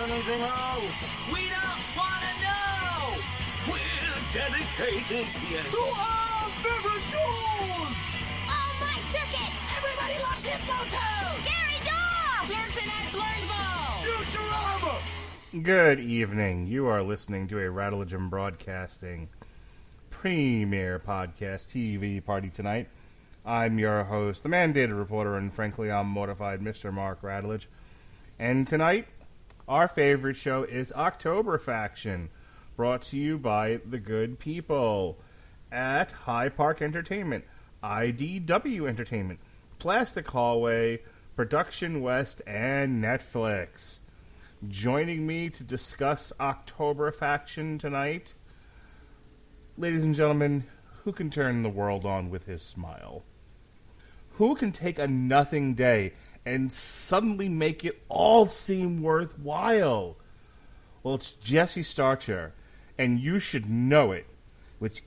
anything else. We don't want to know. We're dedicated, yes, To our favorite shows. Oh, my circuit! Everybody loves Hypnotoad. Scary dog! Pearson and Blurnsball. Futurama. Good evening. You are listening to a Radulich Broadcasting premier podcast TV party tonight. I'm your host, the mandated reporter, and frankly, I'm mortified, Mr. Mark Radulich. And tonight, our favorite show is October Faction, brought to you by the good people at High Park Entertainment, IDW Entertainment, Plastic Hallway, Production West, and Netflix. Joining me to discuss October Faction tonight, ladies and gentlemen, who can turn the world on with his smile? Who can take a nothing day and suddenly make it all seem worthwhile? Well, it's Jesse Starcher, and you should know it. With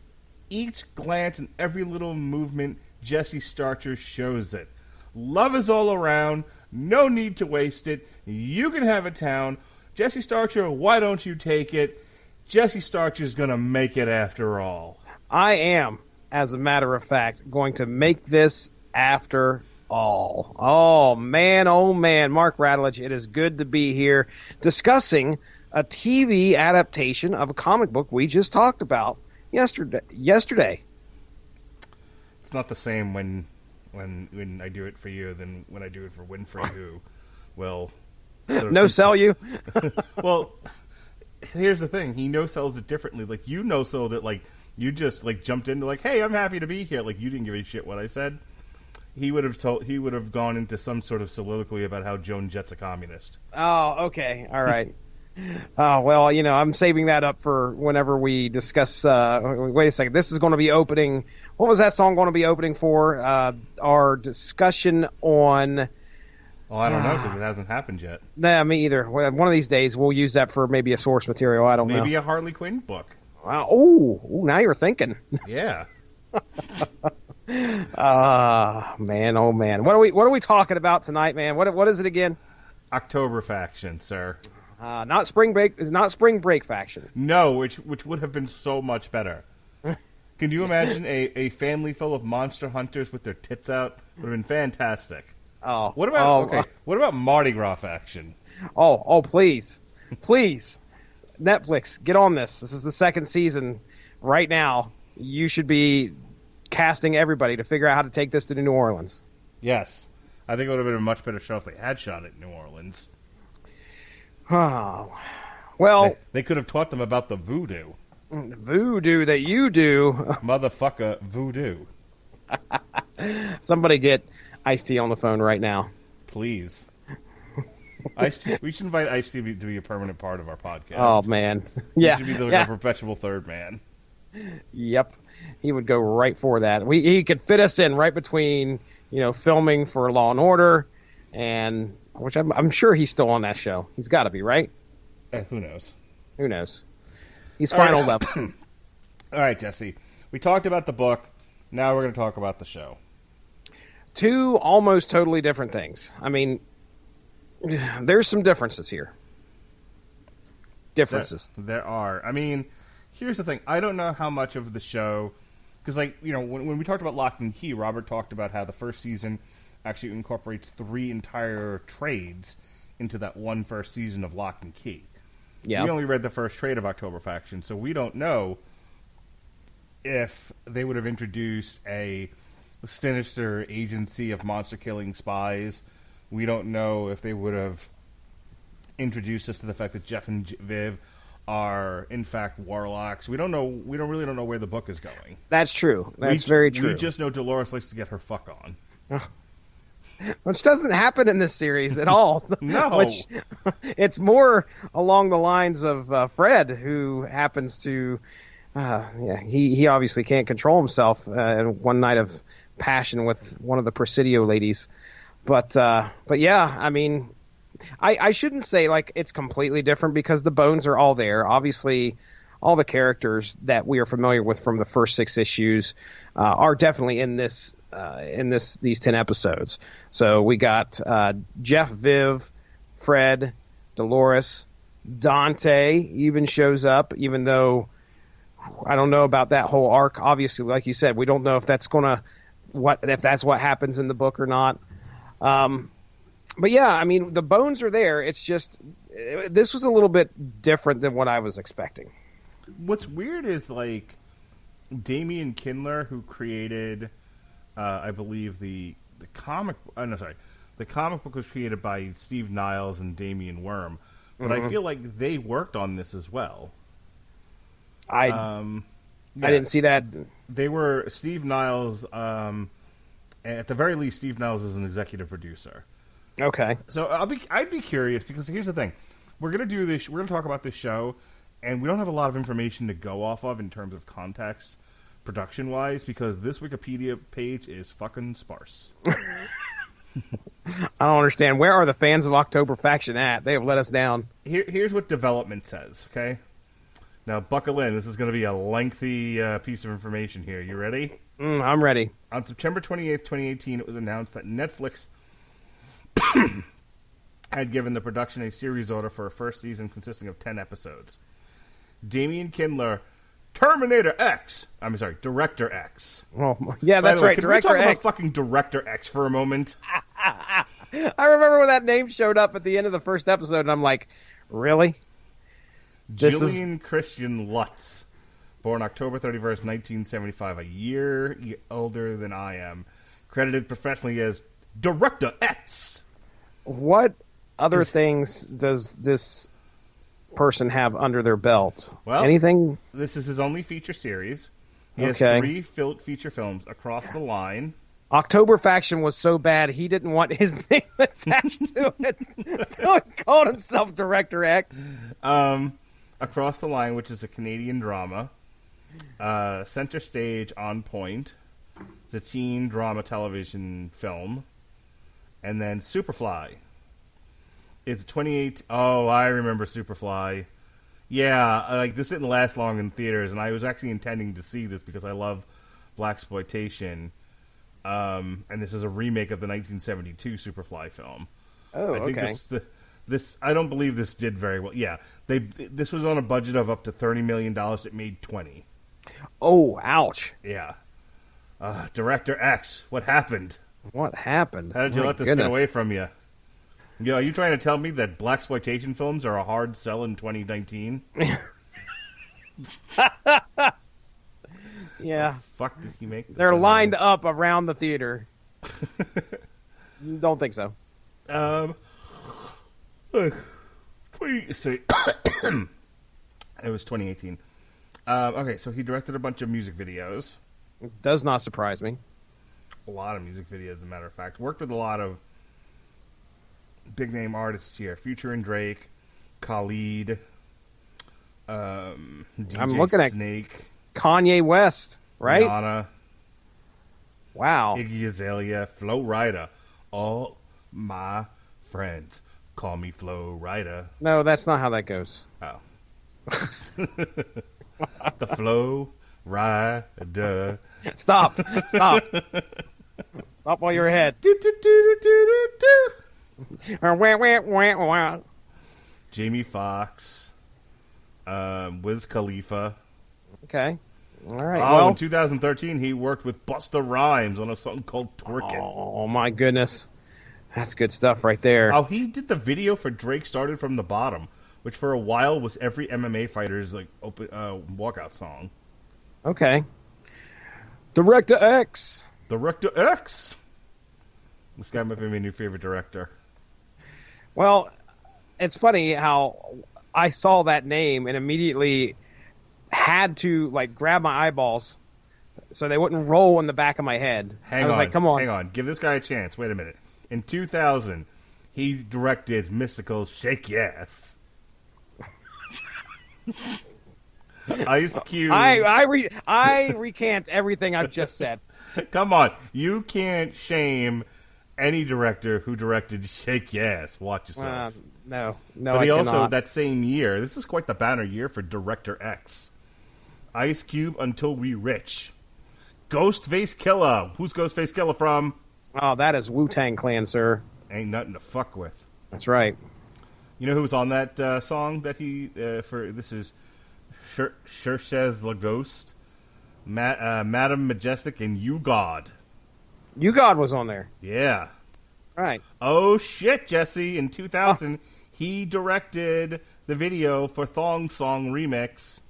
each glance and every little movement, Jesse Starcher shows it. Love is all around, no need to waste it. You can have a town. Jesse Starcher, why don't you take it? Jesse Starcher's gonna make it after all. I am, as a matter of fact, going to make this after all. Oh, man, Mark Radulich, it is good to be here discussing a TV adaptation of a comic book we just talked about yesterday. It's not the same when I do it for you than when I do it for Winfrey, who will... No-sell you? Well, here's the thing. He no-sells it differently. Like, you no-sold it, like, you just, like, jumped into, like, hey, I'm happy to be here. Like, you didn't give a shit what I said. He would have gone into some sort of soliloquy about how Joan Jett's a communist. Oh, okay. All right. Oh, well, I'm saving that up for whenever we discuss... wait a second. This is going to be opening... What was that song going to be opening for? Our discussion on... Well, I don't know, because it hasn't happened yet. Nah, me either. One of these days, we'll use that for maybe a source material. I don't know. Maybe a Harley Quinn book. Wow. Ooh, now you're thinking. Yeah. Man, oh man. What are we talking about tonight, man? What is it again? October Faction, sir. Not spring break faction. No, which would have been so much better. Can you imagine a family full of monster hunters with their tits out? Would have been fantastic. Oh. What about Mardi Gras Faction? Oh, please. Please. Netflix, get on this. This is the second season. Right now, you should be casting everybody to figure out how to take this to New Orleans. Yes. I think it would have been a much better show if they had shot it in New Orleans. Oh. Well, they could have taught them about the voodoo. Voodoo that you do. Motherfucker voodoo. Somebody get Ice-T on the phone right now. Please. We should invite Ice-T to be a permanent part of our podcast. Oh, man. Yeah. He should be the perpetual third man. Yep. He would go right for that. He could fit us in right between, filming for Law and Order, and which I'm sure he's still on that show. He's got to be, right? Who knows? Who knows? He's final level. All right, Jesse. We talked about the book. Now we're going to talk about the show. Two almost totally different things. I mean, there's some differences here. There are. I mean, here's the thing. I don't know how much of the show... Because, when we talked about Lock and Key, Robert talked about how the first season actually incorporates 3 entire trades into that one first season of Lock and Key. Yeah. We only read the first trade of October Faction, so we don't know if they would have introduced a sinister agency of monster-killing spies. We don't know if they would have introduced us to the fact that Jeff and Viv are, in fact, warlocks. We don't know. We don't really know where the book is going. That's true. That's very true. We just know Dolores likes to get her fuck on. Which doesn't happen in this series at all. No. It's more along the lines of Fred, who happens to... he obviously can't control himself in one night of passion with one of the Presidio ladies. But yeah, I mean, I shouldn't say like it's completely different because the bones are all there. Obviously, all the characters that we are familiar with from the first 6 issues are definitely in these 10 episodes. So we got Jeff, Viv, Fred, Dolores, Dante even shows up, even though I don't know about that whole arc. Obviously, like you said, we don't know if that's if that's what happens in the book or not. But yeah, I mean, the bones are there. It's just this was a little bit different than what I was expecting. What's weird is like Damian Kindler, who created, I believe the comic. The comic book was created by Steve Niles and Damian Worm, but I feel like they worked on this as well. I didn't see that. They were Steve Niles. At the very least, Steve Niles is an executive producer. Okay. So I'd be curious because here's the thing: we're gonna do this. We're gonna talk about this show, and we don't have a lot of information to go off of in terms of context, production wise, because this Wikipedia page is fucking sparse. I don't understand. Where are the fans of October Faction at? They have let us down. Here's what development says. Okay. Now buckle in. This is going to be a lengthy piece of information here. You ready? I'm ready. On September 28th, 2018, it was announced that Netflix had given the production a series order for a first season consisting of 10 episodes. Damian Kindler, Director X. Oh, yeah, that's right. Can Director we talk X. about fucking Director X for a moment? I remember when that name showed up at the end of the first episode, and I'm like, really? Jillian Christian Lutz, born October 31st, 1975, a year older than I am, credited professionally as Director X. What other things does this person have under their belt? Well, anything? This is his only feature series. He has Okay. 3 feature films across the line. October Faction was so bad he didn't want his name attached to it, so he called himself Director X. Across the Line, which is a Canadian drama. Center Stage, On Point. It's a teen drama television film. And then Superfly. It's 28. Oh, I remember Superfly. Yeah, like this didn't last long in theaters, and I was actually intending to see this because I love blaxploitation. And this is a remake of the 1972 Superfly film. Oh, I think okay. this I don't believe this did very well. Yeah, this was on a budget of up to $30 million. It made 20. Oh, ouch! Yeah. Director X, what happened? What happened? How did you My let this goodness. get away from you? Yeah, are you trying to tell me that blaxploitation films are a hard sell in 2019? Yeah, Fuck did he make this? they're lined up around the theater. Don't think so. It was 2018. Okay, so he directed a bunch of music videos. It does not surprise me. A lot of music videos, as a matter of fact. Worked with a lot of big name artists here. Future and Drake, Khalid, DJ I'm looking at Snake, Kanye West, right? Rihanna, Wow. Iggy Azalea, Flo Rida. All my friends call me Flo Rida. No, that's not how that goes. Oh. The Flo Rida. Stop. Stop. Stop while you're ahead. Do, do, do, do, do, do. Wah, wah, wah, wah. Jamie Foxx, Wiz Khalifa. Okay. All right. Oh, well, in 2013, he worked with Busta Rhymes on a song called Twerkin'. oh, my goodness. That's good stuff right there. Oh, he did the video for Drake Started From the Bottom, which for a while was every MMA fighter's like open walkout song. Okay. Director X. Director X. This guy might be my new favorite director. Well, it's funny how I saw that name and immediately had to like grab my eyeballs so they wouldn't roll in the back of my head. I was like, come on. Hang on. Give this guy a chance. Wait a minute. In 2000, he directed Mystical's Shake Yes. Ice Cube. I recant everything I've just said. Come on. You can't shame any director who directed Shake Yes. Watch yourself. No, But I he also, cannot. that same year, this is quite the banner year for Director X. Ice Cube, Until We Rich. Ghostface Killer. Who's Ghostface Killer from? Oh, that is Wu-Tang Clan, sir. Ain't nothing to fuck with. That's right. You know who was on that song that he for this is Cherchez La Ghost, Madam Majestic, and You God. You God was on there. Yeah. Right. Oh shit, Jesse! In 2000, he directed the video for Thong Song Remix.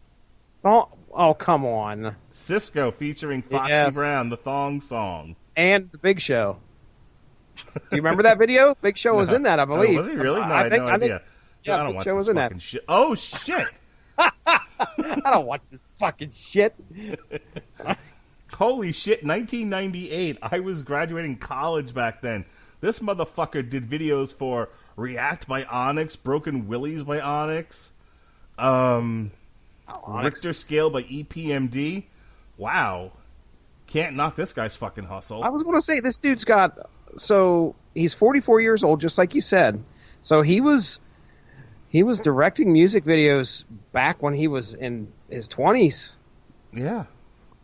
Oh, come on. Cisco featuring Foxy Yes. Brown, the Thong Song. And the Big Show. Do you remember that video? Big Show was in that, I believe. Oh, was he really? No, I had no idea. Yeah, I don't Big watch Show this was in that. fucking shit. Oh shit! I don't watch this fucking shit. Holy shit! 1998. I was graduating college back then. This motherfucker did videos for React by Onyx, Broken Willies by Onyx, Onyx. Richter Scale by EPMD. Wow. Can't knock this guy's fucking hustle. I was going to say, this dude's got... So, he's 44 years old, just like you said. So, he was directing music videos back when he was in his 20s. Yeah.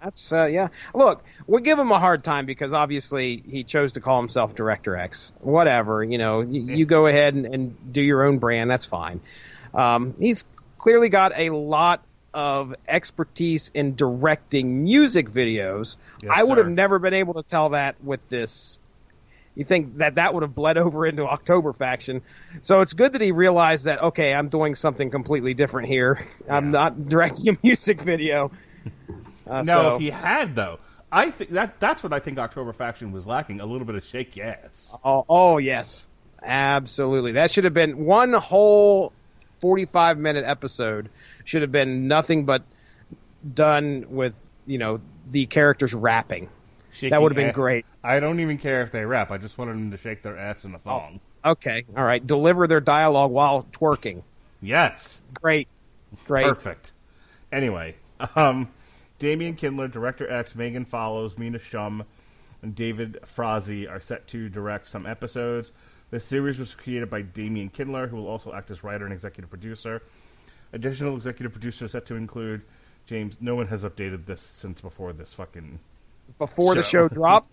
That's, yeah. Look, we'll give him a hard time because obviously he chose to call himself Director X. Whatever, you go ahead and do your own brand. That's fine. He's clearly got a lot of expertise in directing music videos. Yes, I would have sir. never been able to tell that with this. You think that would have bled over into October Faction. So it's good that he realized that, okay, I'm doing something completely different here. I'm not directing a music video. If he had, though, I think that's what I think October Faction was lacking, a little bit of shake ass. Oh, yes. Absolutely. That should have been one whole 45-minute episode should have been nothing but done with, the characters rapping. Shaking That would have been ass. great. I don't even care if they rap. I just wanted them to shake their ass in a thong. Okay. All right. Deliver their dialogue while twerking. Yes. Great. Perfect. Anyway, Damian Kindler, Director X, Megan Follows, Mina Shum, and David Frazee are set to direct some episodes. The series was created by Damian Kindler, who will also act as writer and executive producer. Additional executive producers set to include James. No one has updated this since before this fucking Before the show dropped?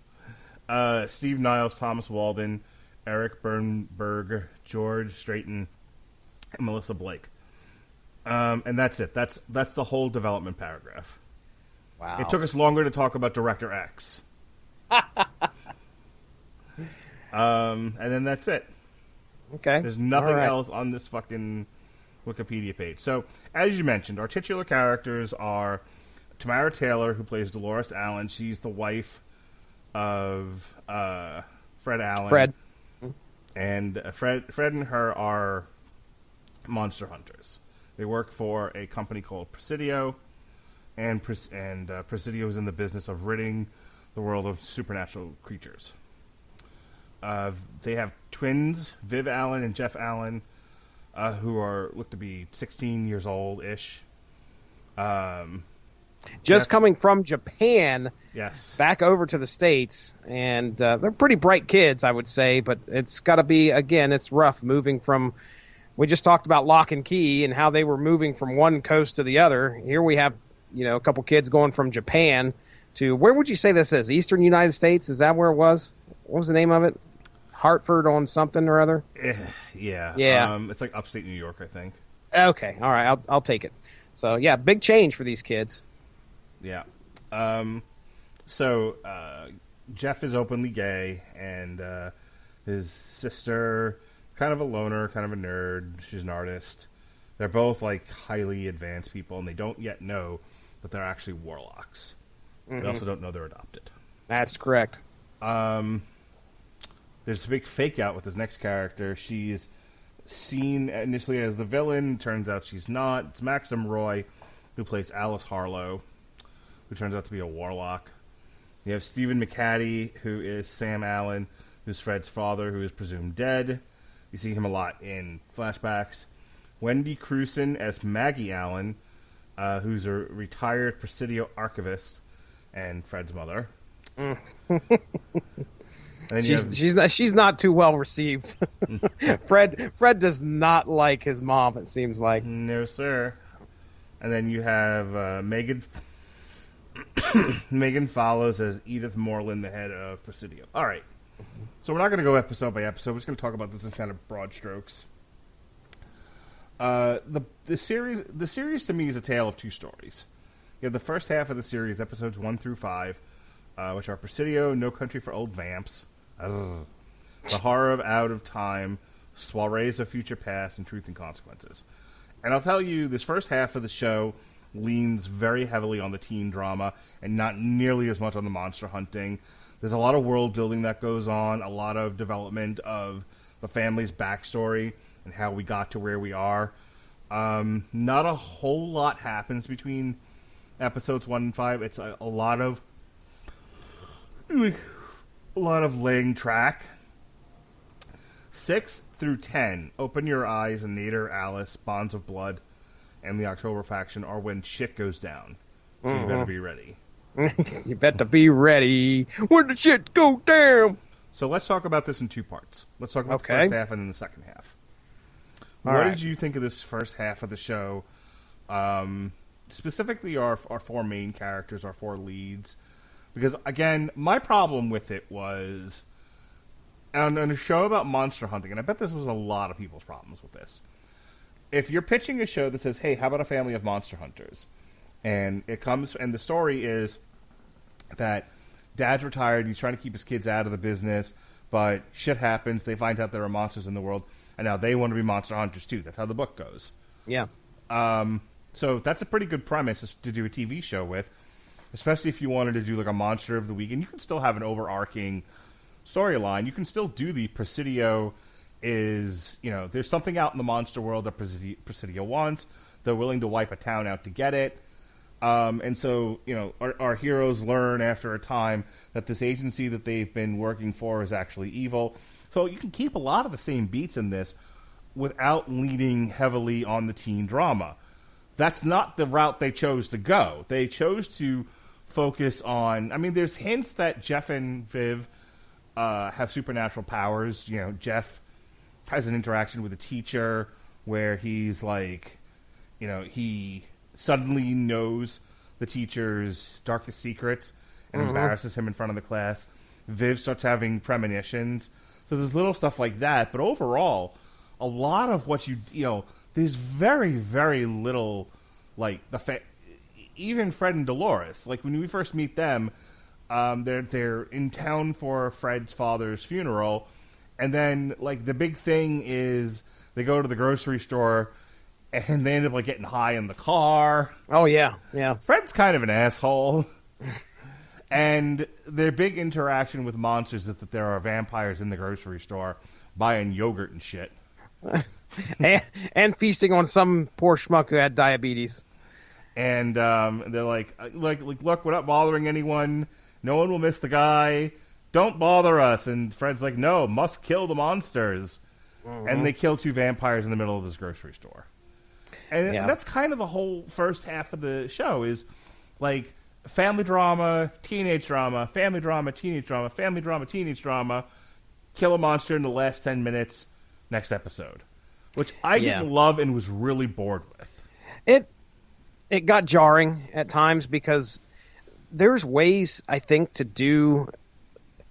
Steve Niles, Thomas Walden, Eric Bernberg, George Straighton, and Melissa Blake. And that's it. That's the whole development paragraph. Wow. It took us longer to talk about Director X. And then that's it. Okay. There's nothing All right. else on this fucking Wikipedia page. So, as you mentioned, our titular characters are Tamara Taylor, who plays Dolores Allen. She's the wife of Fred Allen. Fred. And Fred and her are monster hunters. They work for a company called Presidio, and Presidio is in the business of ridding the world of supernatural creatures. They have twins, Viv Allen and Jeff Allen, who look to be 16 years old-ish. Just coming from Japan Yes. back over to the States, and they're pretty bright kids, I would say, but it's got to be, again, it's rough moving from, we just talked about Lock and Key and how they were moving from one coast to the other. Here we have, a couple kids going from Japan to, where would you say this is? Eastern United States? Is that where it was? What was the name of it? Hartford on something or other? Yeah. Yeah. It's like upstate New York, I think. Okay, all right, I'll take it. So, yeah, big change for these kids. Yeah. So Jeff is openly gay, and his sister, kind of a loner, kind of a nerd. She's an artist. They're both like highly advanced people, and they don't yet know that they're actually warlocks. They also don't know they're adopted. That's correct. There's a big fake out with this next character. She's seen initially as the villain. Turns out she's not. It's Maxim Roy, who plays Alice Harlow, who turns out to be a warlock. You have Stephen McCaddy, who is Sam Allen, who's Fred's father, who is presumed dead. You see him a lot in flashbacks. Wendy Cruson as Maggie Allen, who's a retired Presidio archivist and Fred's mother. And then She's not too well received. Fred does not like his mom, it seems like. No, sir. And then you have Megan Follows as Edith Moreland, the head of Presidio. All right. So we're not going to go episode by episode. We're just going to talk about this in kind of broad strokes. The series to me is a tale of two stories. You have the first half of the series, episodes 1 through 5, which are Presidio, No Country for Old Vamps, The Horror of Out of Time, Soirees of Future Past, and Truth and Consequences. And I'll tell you, this first half of the show leans very heavily on the teen drama and not nearly as much on the monster hunting. There's a lot of world building that goes on, a lot of development of the family's backstory and how we got to where we are. Not a whole lot happens between episodes 1 and 5. It's a lot of laying track. 6 through 10, Open Your Eyes, and Nader, Alice, Bonds of Blood, and the October Faction are when shit goes down. So you better be ready. You better be ready when the shit go down. So let's talk about this in two parts. Let's talk about the first half and then the second half. What did you think of this first half of the show? Specifically, our four main characters, our four leads. Because, again, my problem with it was, on a show about monster hunting, and I bet this was a lot of people's problems with this. If you're pitching a show that says, hey, how about a family of monster hunters? And it comes, and the story is that dad's retired, he's trying to keep his kids out of the business, but shit happens, they find out there are monsters in the world, and now they want to be monster hunters too. That's how the book goes. Yeah. So that's a pretty good premise to do a TV show with, especially if you wanted to do like a monster of the week, and you can still have an overarching storyline. You can still do the Presidio is, there's something out in the monster world that Presidio wants. They're willing to wipe a town out to get it. And so, our heroes learn after a time that this agency that they've been working for is actually evil. So you can keep a lot of the same beats in this without leaning heavily on the teen drama. That's not the route they chose to go. They chose to focus on, there's hints that Jeff and Viv have supernatural powers. Jeff has an interaction with a teacher where he's like, he suddenly knows the teacher's darkest secrets and embarrasses him in front of the class. Viv starts having premonitions. So there's little stuff like that. But overall, a lot of what there's very, very little, like, even Fred and Dolores. Like, when we first meet them, they're in town for Fred's father's funeral. And then, like, the big thing is they go to the grocery store and they end up, like, getting high in the car. Oh, yeah, yeah. Fred's kind of an asshole. And their big interaction with monsters is that there are vampires in the grocery store buying yogurt and shit. and feasting on some poor schmuck who had diabetes. And they're like, look, we're not bothering anyone. No one will miss the guy. Don't bother us. And Fred's like, no, must kill the monsters. And they kill 2 vampires in the middle of this grocery store. And that's kind of the whole first half of the show is, like, family drama, teenage drama, family drama, teenage drama, family drama, teenage drama, kill a monster in the last 10 minutes, next episode. Which I didn't love and was really bored with. It got jarring at times because there's ways, I think, to do,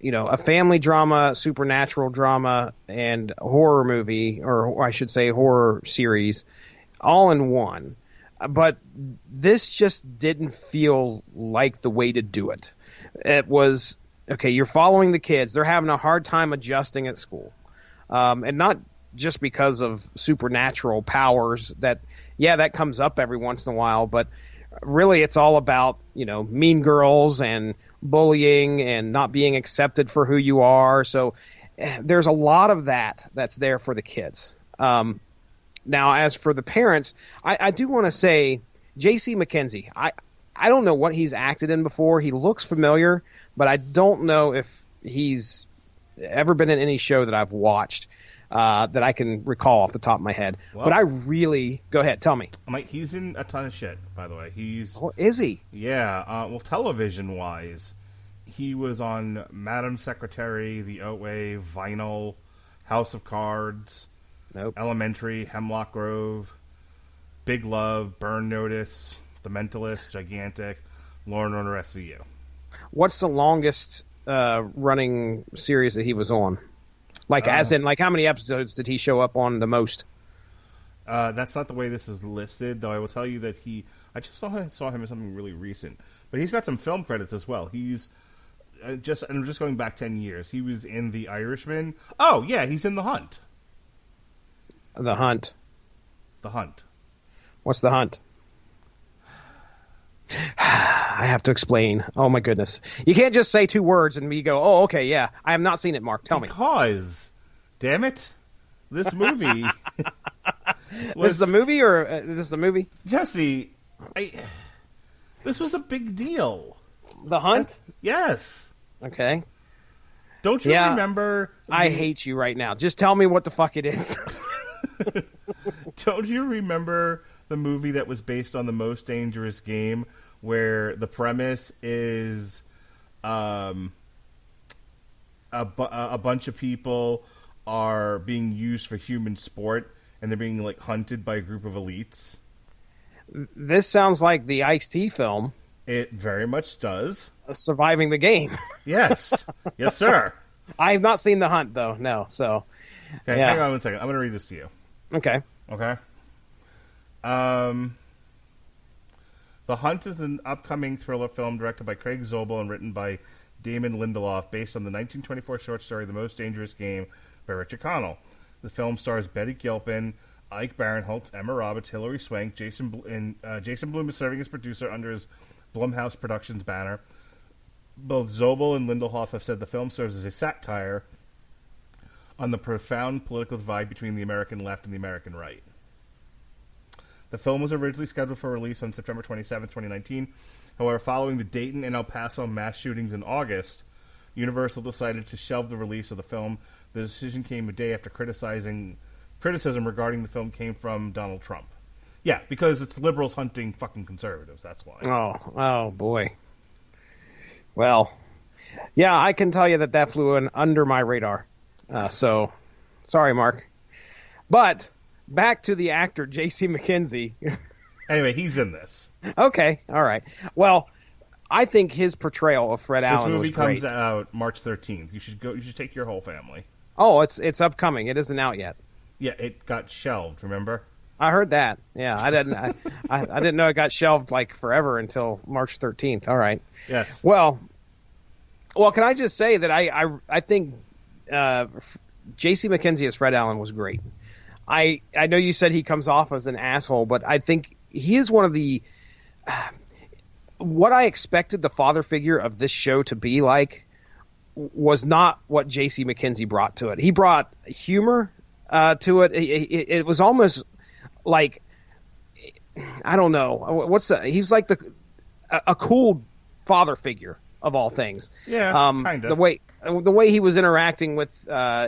a family drama, supernatural drama, and horror movie, or I should say horror series, all in one. But this just didn't feel like the way to do it. It was, okay, you're following the kids. They're having a hard time adjusting at school. And not just because of supernatural powers that comes up every once in a while, but really it's all about, mean girls and bullying and not being accepted for who you are. So there's a lot of that's there for the kids. Now, as for the parents, I do want to say J.C. McKenzie, I don't know what he's acted in before. He looks familiar, but I don't know if he's ever been in any show that I've watched that I can recall off the top of my head. Well, but I really... Go ahead, tell me. He's in a ton of shit, by the way. Is he? Yeah. Television-wise, he was on Madam Secretary, The OA, Vinyl, House of Cards... Nope. Elementary, Hemlock Grove, Big Love, Burn Notice, The Mentalist, Gigantic, Law and Order SVU. What's the longest running series that he was on? Like, as in, like, how many episodes did he show up on the most? That's not the way this is listed, though I will tell you that I just saw him in something really recent. But he's got some film credits as well. He's I'm just going back 10 years. He was in The Irishman. Oh, yeah, he's in The Hunt. The Hunt. The Hunt. What's The Hunt? I have to explain. Oh, my goodness. You can't just say 2 words and we go, oh, okay, yeah. I have not seen it, Mark. Tell me. Because, damn it, this movie... This is the movie, or this is the movie? Jesse, this was a big deal. The Hunt? Yes. Okay. Don't you remember... I hate you right now. Just tell me what the fuck it is. Don't you remember the movie that was based on The Most Dangerous Game, where the premise is a bunch of people are being used for human sport, and they're being like hunted by a group of elites? This sounds like the Ice-T film. It very much does. Surviving the Game. Yes. Yes, sir. I have not seen The Hunt, though. No, so... Okay, yeah. hang on one second. I'm going to read this to you. Okay. Okay? The Hunt is an upcoming thriller film directed by Craig Zobel and written by Damon Lindelof, based on the 1924 short story The Most Dangerous Game by Richard Connell. The film stars Betty Gilpin, Ike Barinholtz, Emma Roberts, Hilary Swank. Jason Blum is serving as producer under his Blumhouse Productions banner. Both Zobel and Lindelof have said the film serves as a satire on the profound political divide between the American left and the American right. The film was originally scheduled for release on September 27, 2019. However, following the Dayton and El Paso mass shootings in August, Universal decided to shelve the release of the film. The decision came a day after criticism regarding the film came from Donald Trump. Yeah, because it's liberals hunting fucking conservatives, that's why. Oh boy. Well, yeah, I can tell you that flew in under my radar. So, sorry, Mark. But, back to the actor, J.C. McKenzie. Anyway, he's in this. Okay, all right. Well, I think his portrayal of Fred Allen was great. This movie comes out March 13th. You should take your whole family. Oh, it's upcoming. It isn't out yet. Yeah, it got shelved, remember? I heard that. Yeah, I didn't I didn't know it got shelved like forever until March 13th. All right. Yes. Well, can I just say that I think J.C. McKenzie as Fred Allen was great. I know you said he comes off as an asshole, but I think he is one of the what I expected the father figure of this show to be like was not what J.C. McKenzie brought to it. He brought humor to it. It was almost like, I don't know, he's like a cool father figure of all things. Yeah, kind of. The way he was interacting with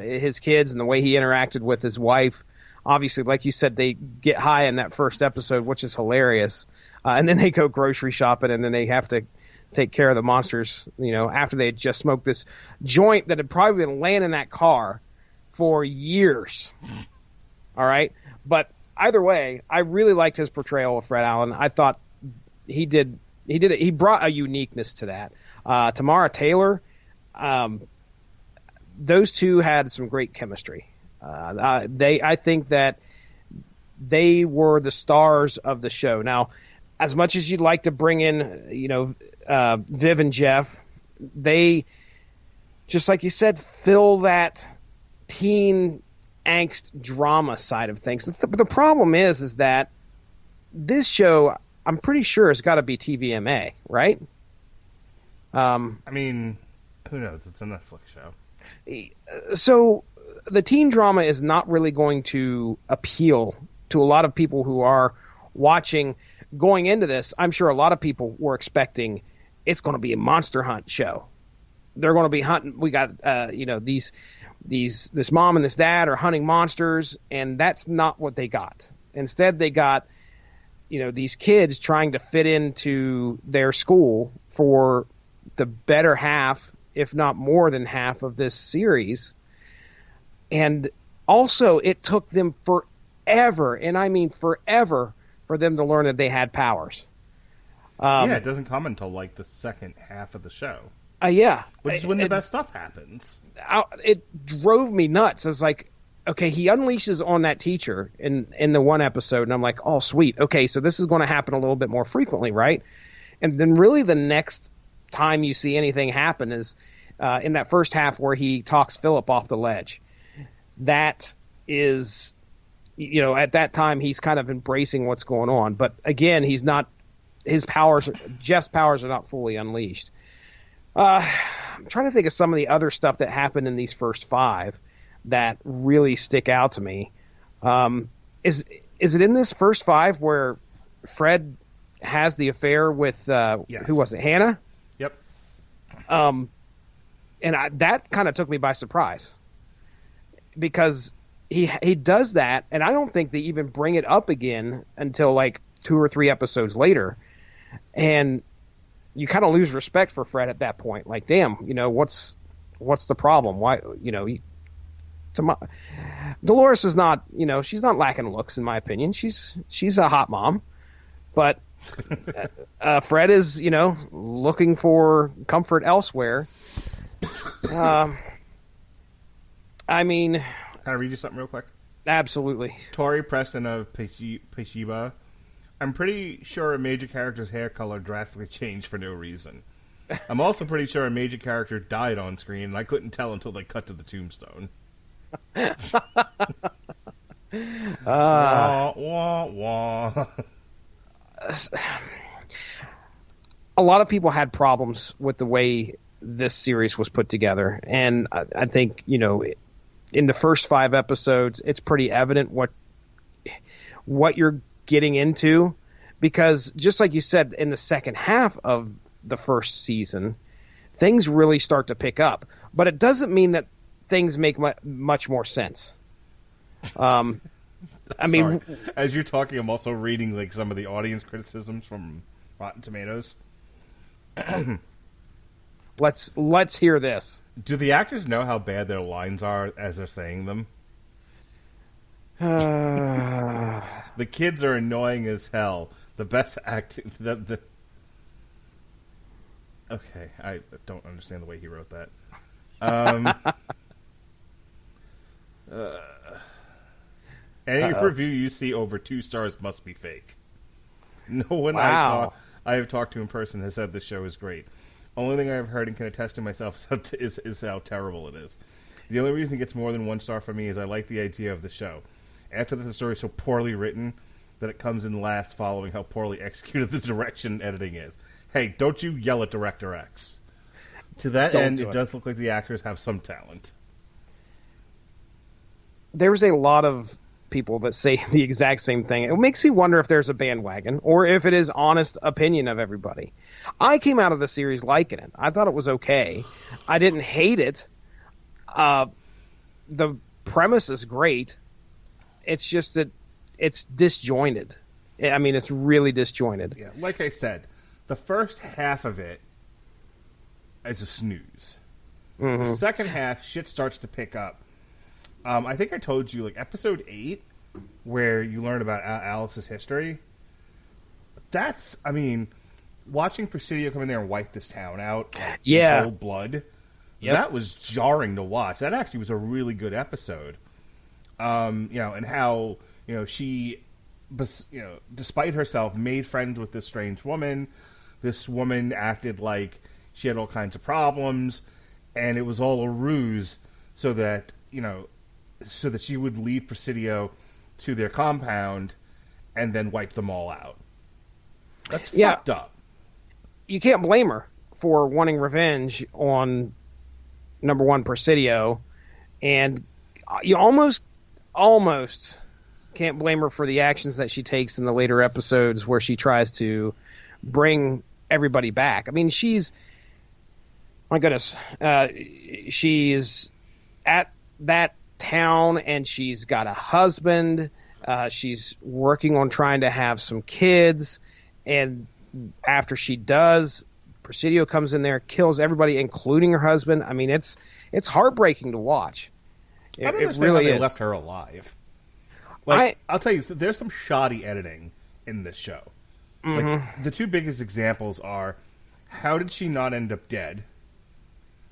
his kids and the way he interacted with his wife. Obviously, like you said, they get high in that first episode, which is hilarious. And then they go grocery shopping, and then they have to take care of the monsters, after they had just smoked this joint that had probably been laying in that car for years. All right? But either way, I really liked his portrayal of Fred Allen. I thought he did it. He brought a uniqueness to that. Tamara Taylor, those two had some great chemistry. I think that they were the stars of the show. Now, as much as you'd like to bring in, Viv and Jeff, they, just like you said, fill that teen angst drama side of things. The problem is that this show, I'm pretty sure, has got to be TVMA, right? I mean, who knows? It's a Netflix show. So the teen drama is not really going to appeal to a lot of people who are watching. Going into this, I'm sure a lot of people were expecting it's going to be a monster hunt show. They're going to be hunting. We got, this mom and this dad are hunting monsters, and that's not what they got. Instead, they got, these kids trying to fit into their school for the better half, if not more than half of this series. And also, it took them forever, and I mean forever, for them to learn that they had powers. It doesn't come until like the second half of the show. Yeah. Which is when the best stuff happens. It drove me nuts. It's like, okay, he unleashes on that teacher in the one episode, and I'm like, oh, sweet. Okay, so this is going to happen a little bit more frequently, right? And then really the next time you see anything happen is in that first half where he talks Philip off the ledge. That is, at that time he's kind of embracing what's going on. But again, Jeff's powers are not fully unleashed. I'm trying to think of some of the other stuff that happened in these first 5 that really stick out to me. Is it in this first 5 where Fred has the affair with Yes. Who was it? Hannah? Yep. That kind of took me by surprise because he does that, and I don't think they even bring it up again until like 2 or 3 episodes later, and you kind of lose respect for Fred at that point. Like, damn, what's the problem? Why, Dolores is not, she's not lacking looks in my opinion. She's a hot mom, but Fred is, looking for comfort elsewhere. I mean, Can I read you something real quick? absolutely. Tori Preston of Peshiba. I'm pretty sure a major character's hair color drastically changed for no reason. I'm also pretty sure a major character died on screen, and I couldn't tell until they cut to the tombstone. Wah, wah, wah. A lot of people had problems with the way this series was put together, and I think in the first 5 episodes, it's pretty evident what you're getting into, because just like you said, in the second half of the first season, things really start to pick up. But it doesn't mean that things make much more sense. I mean, as you're talking, I'm also reading like some of the audience criticisms from Rotten Tomatoes. let's hear this. Do the actors know how bad their lines are as they're saying them? The kids are annoying as hell. The best acting. Okay, I don't understand the way he wrote that. Any review you see over 2 stars must be fake. No one Wow. I have talked to in person has said this show is great. Only thing I've heard and can attest to myself is how terrible it is. The only reason it gets more than 1 star for me is I like the idea of the show. After the story is so poorly written that it comes in last following how poorly executed the direction and editing is. Hey, don't you yell at Director X. To that end, it does look like the actors have some talent. There's a lot of people that say the exact same thing. It makes me wonder if there's a bandwagon or if it is honest opinion of everybody. I came out of the series liking it. I thought it was okay. I didn't hate it. The premise is great. It's just that it's disjointed. I mean, it's really disjointed. Yeah, like I said, the first half of it is a snooze. Mm-hmm. The second half, shit starts to pick up. I think I told you, like, episode 8, where you learn about Alice's history. That's, I mean, watching Presidio come in there and wipe this town out, like, in cold blood, that was jarring to watch. That actually was a really good episode. And how, she, despite herself, made friends with this strange woman. This woman acted like she had all kinds of problems, and it was all a ruse so that she would lead Presidio to their compound and then wipe them all out. That's fucked up. You can't blame her for wanting revenge on number 1 Presidio, and you almost can't blame her for the actions that she takes in the later episodes where she tries to bring everybody back. I mean, she's at that town and she's got a husband. She's working on trying to have some kids, and after she does, Presidio comes in there, kills everybody, including her husband. I mean, it's heartbreaking to watch. I don't understand really how they is. left her alive. Like, I'll tell you, there's some shoddy editing in this show. Mm-hmm. Like, the 2 biggest examples are, how did she not end up dead?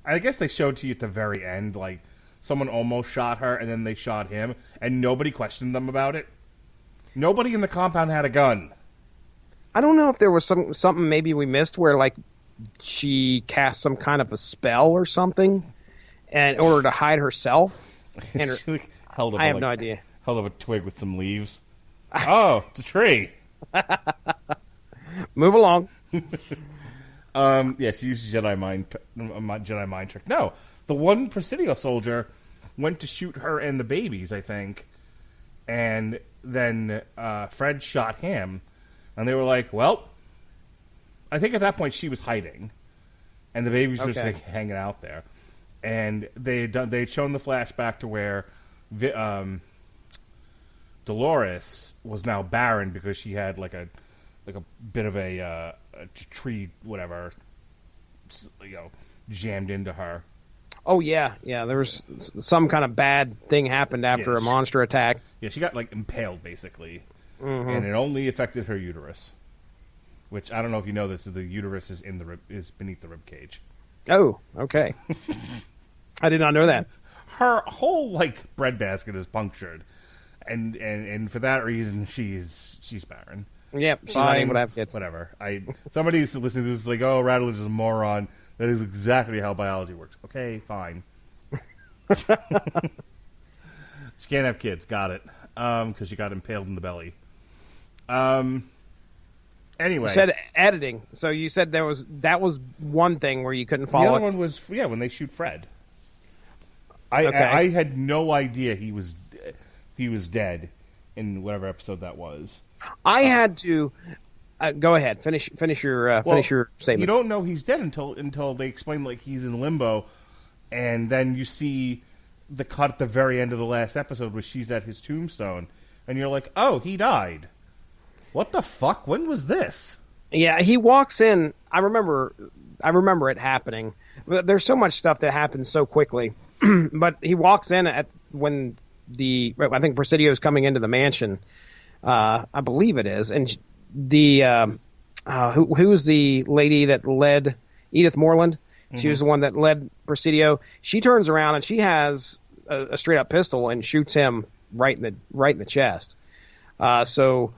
I guess they showed to you at the very end, like, someone almost shot her, and then they shot him, and nobody questioned them about it. Nobody in the compound had a gun. I don't know if there was something maybe we missed where, like, she cast some kind of a spell or something in order to hide herself. And She, like, held up I have no idea. Held up a twig with some leaves. Oh, it's a tree. Move along. She used Jedi mind trick. No, the one Presidio soldier went to shoot her and the babies, I think, and then Fred shot him, and they were like, "Well," I think at that point she was hiding, and the babies were just like hanging out there, and they'd shown the flashback to where Dolores was now barren because she had like a bit of a tree, whatever, jammed into her. Oh, yeah. There was some kind of bad thing happened after a monster attack. Yeah, she got, like, impaled, basically. Mm-hmm. And it only affected her uterus. Which, I don't know if you know this, the uterus is is beneath the rib cage. Oh, okay. I did not know that. Her whole, like, breadbasket is punctured. And for that reason, she's barren. Yeah, she's not able to have kids. Whatever. Somebody listening to this is like, oh, Radulich is a moron. That is exactly how biology works. Okay, fine. She can't have kids. Got it. Because she got impaled in the belly. Anyway. You said editing. So you said that was one thing where you couldn't follow. The other one was, when they shoot Fred. I had no idea he was dead in whatever episode that was. I had to go ahead. Finish your statement. You don't know he's dead until they explain like he's in limbo, and then you see the cut at the very end of the last episode where she's at his tombstone, and you're like, oh, he died. What the fuck? When was this? Yeah, he walks in. I remember it happening. There's so much stuff that happens so quickly, but he walks in when I think Presidio's coming into the mansion. I believe it is, and who's the lady that led Edith Moreland? Mm-hmm. She was the one that led Presidio. She turns around and she has a straight up pistol and shoots him right in the chest. So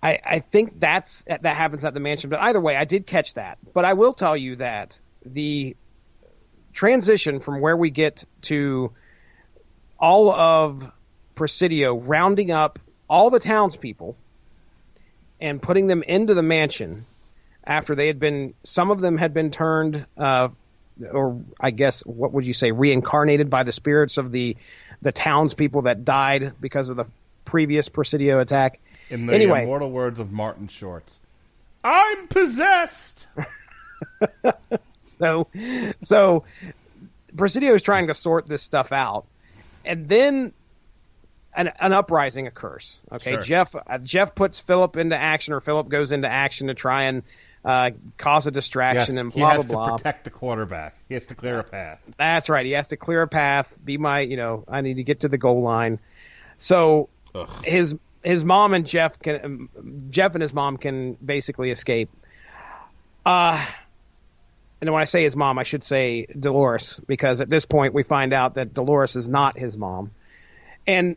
I think that happens at the mansion. But either way, I did catch that. But I will tell you that the transition from where we get to all of Presidio rounding up all the townspeople and putting them into the mansion after some of them had been turned, or I guess, what would you say, reincarnated by the spirits of the townspeople that died because of the previous Presidio attack. In the immortal words of Martin Shorts, I'm possessed! So Presidio is trying to sort this stuff out. And then an uprising occurs. Okay, sure. Jeff puts Philip into action, or Philip goes into action to try and cause a distraction, and blah, blah, blah. He has to protect the quarterback. He has to clear a path. That's right. He has to clear a path. I need to get to the goal line. So his mom and Jeff and his mom can basically escape. And when I say his mom, I should say Dolores, because at this point we find out that Dolores is not his mom. And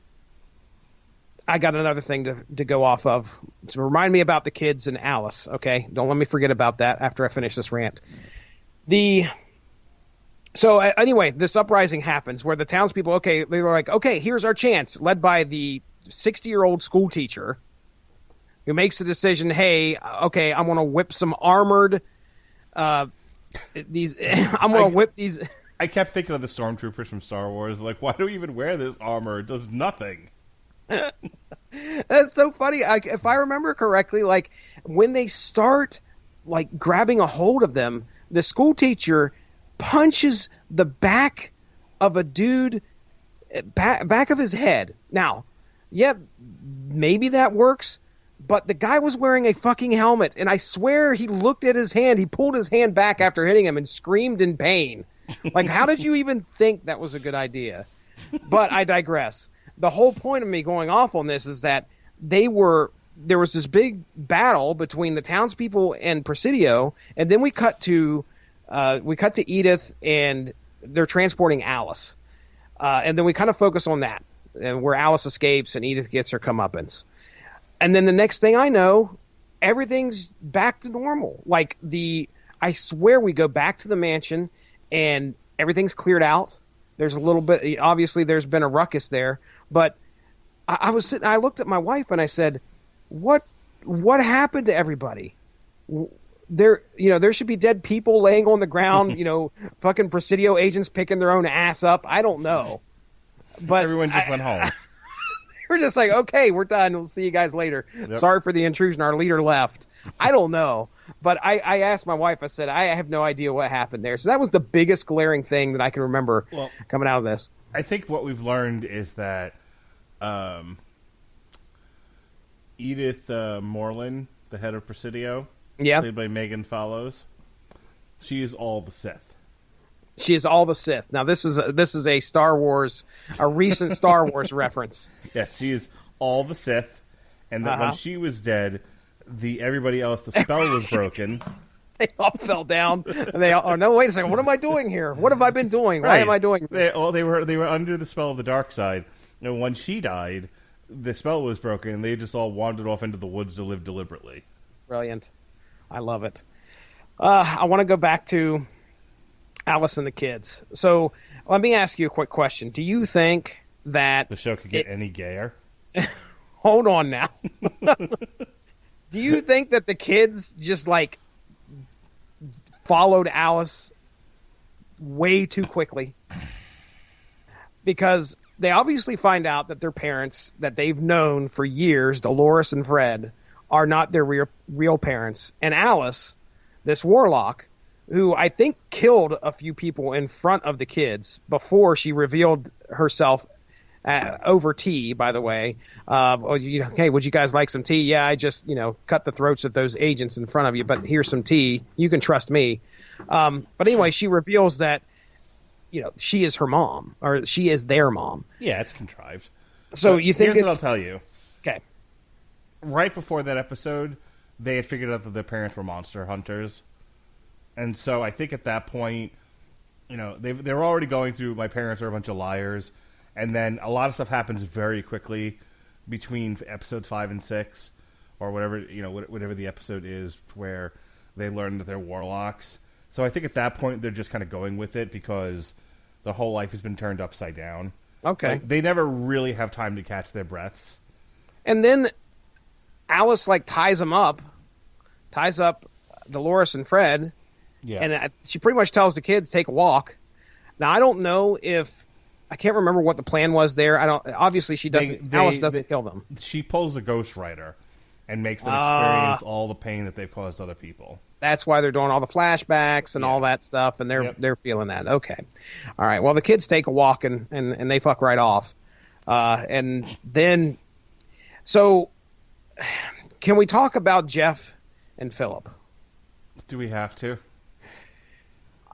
I got another thing to go off of to remind me about the kids and Alice, okay? Don't let me forget about that after I finish this rant. So anyway, this uprising happens where the townspeople, they're like, okay, here's our chance, led by the 60-year-old school teacher who makes the decision, hey, okay, I'm going to whip some armored I'm going to whip these. I kept thinking of the stormtroopers from Star Wars. Like, why do we even wear this armor? It does nothing. That's so funny. If I remember correctly, like when they start like grabbing a hold of them, the school teacher punches the back of a dude, back of his head. Now, yeah, maybe that works. But the guy was wearing a fucking helmet, and I swear he looked at his hand. He pulled his hand back after hitting him and screamed in pain. Like, how did you even think that was a good idea? But I digress. The whole point of me going off on this is that there was this big battle between the townspeople and Presidio, and then we cut to Edith, and they're transporting Alice. And then we kind of focus on that, and where Alice escapes and Edith gets her comeuppance. And then the next thing I know, everything's back to normal. Like I swear we go back to the mansion and everything's cleared out. There's a little bit, obviously there's been a ruckus there, but I was sitting, I looked at my wife and I said, what happened to everybody? There should be dead people laying on the ground, fucking Presidio agents picking their own ass up. I don't know. But everyone just went home. We're just like, okay, we're done. We'll see you guys later. Yep. Sorry for the intrusion. Our leader left. I don't know. But I asked my wife, I said, I have no idea what happened there. So that was the biggest glaring thing that I can remember coming out of this. I think what we've learned is that Edith Moreland, the head of Presidio, played by Megan Follows, she is all the Sith. She is all the Sith. Now this is a Star Wars, a recent Star Wars reference. Yes, she is all the Sith, and that when she was dead, everybody else, the spell was broken. They all fell down. And they all, oh no, wait a second, what am I doing here? What have I been doing? Why am I doing this? They were under the spell of the dark side. And when she died, the spell was broken, and they just all wandered off into the woods to live deliberately. Brilliant. I love it. I want to go back to Alice and the kids. So let me ask you a quick question. Do you think that the show could get any gayer? Hold on now. Do you think that the kids just followed Alice way too quickly? Because they obviously find out that their parents that they've known for years, Dolores and Fred, are not their real parents. And Alice, this warlock, who I think killed a few people in front of the kids before she revealed herself over tea, by the way. Hey, would you guys like some tea? Yeah, I just, cut the throats of those agents in front of you, but here's some tea. You can trust me. But anyway, she reveals that, she is her mom, or she is their mom. Yeah, it's contrived. So but you think here's what I'll tell you. Okay. Right before that episode, they had figured out that their parents were monster hunters. And so I think at that point, they were already going through, my parents are a bunch of liars. And then a lot of stuff happens very quickly between episodes 5 and 6, or whatever, whatever the episode is where they learn that they're warlocks. So I think at that point they're just kind of going with it because their whole life has been turned upside down. Okay. They never really have time to catch their breaths. And then Alice ties up Dolores and Fred. Yeah. And she pretty much tells the kids take a walk. Now I don't know if I can't remember what the plan was there. Obviously she doesn't. Alice doesn't kill them. She pulls a ghostwriter and makes them experience all the pain that they've caused other people. That's why they're doing all the flashbacks and all that stuff, and they're feeling that. Okay, all right. Well, the kids take a walk and they fuck right off, and then so can we talk about Jeff and Philip? Do we have to?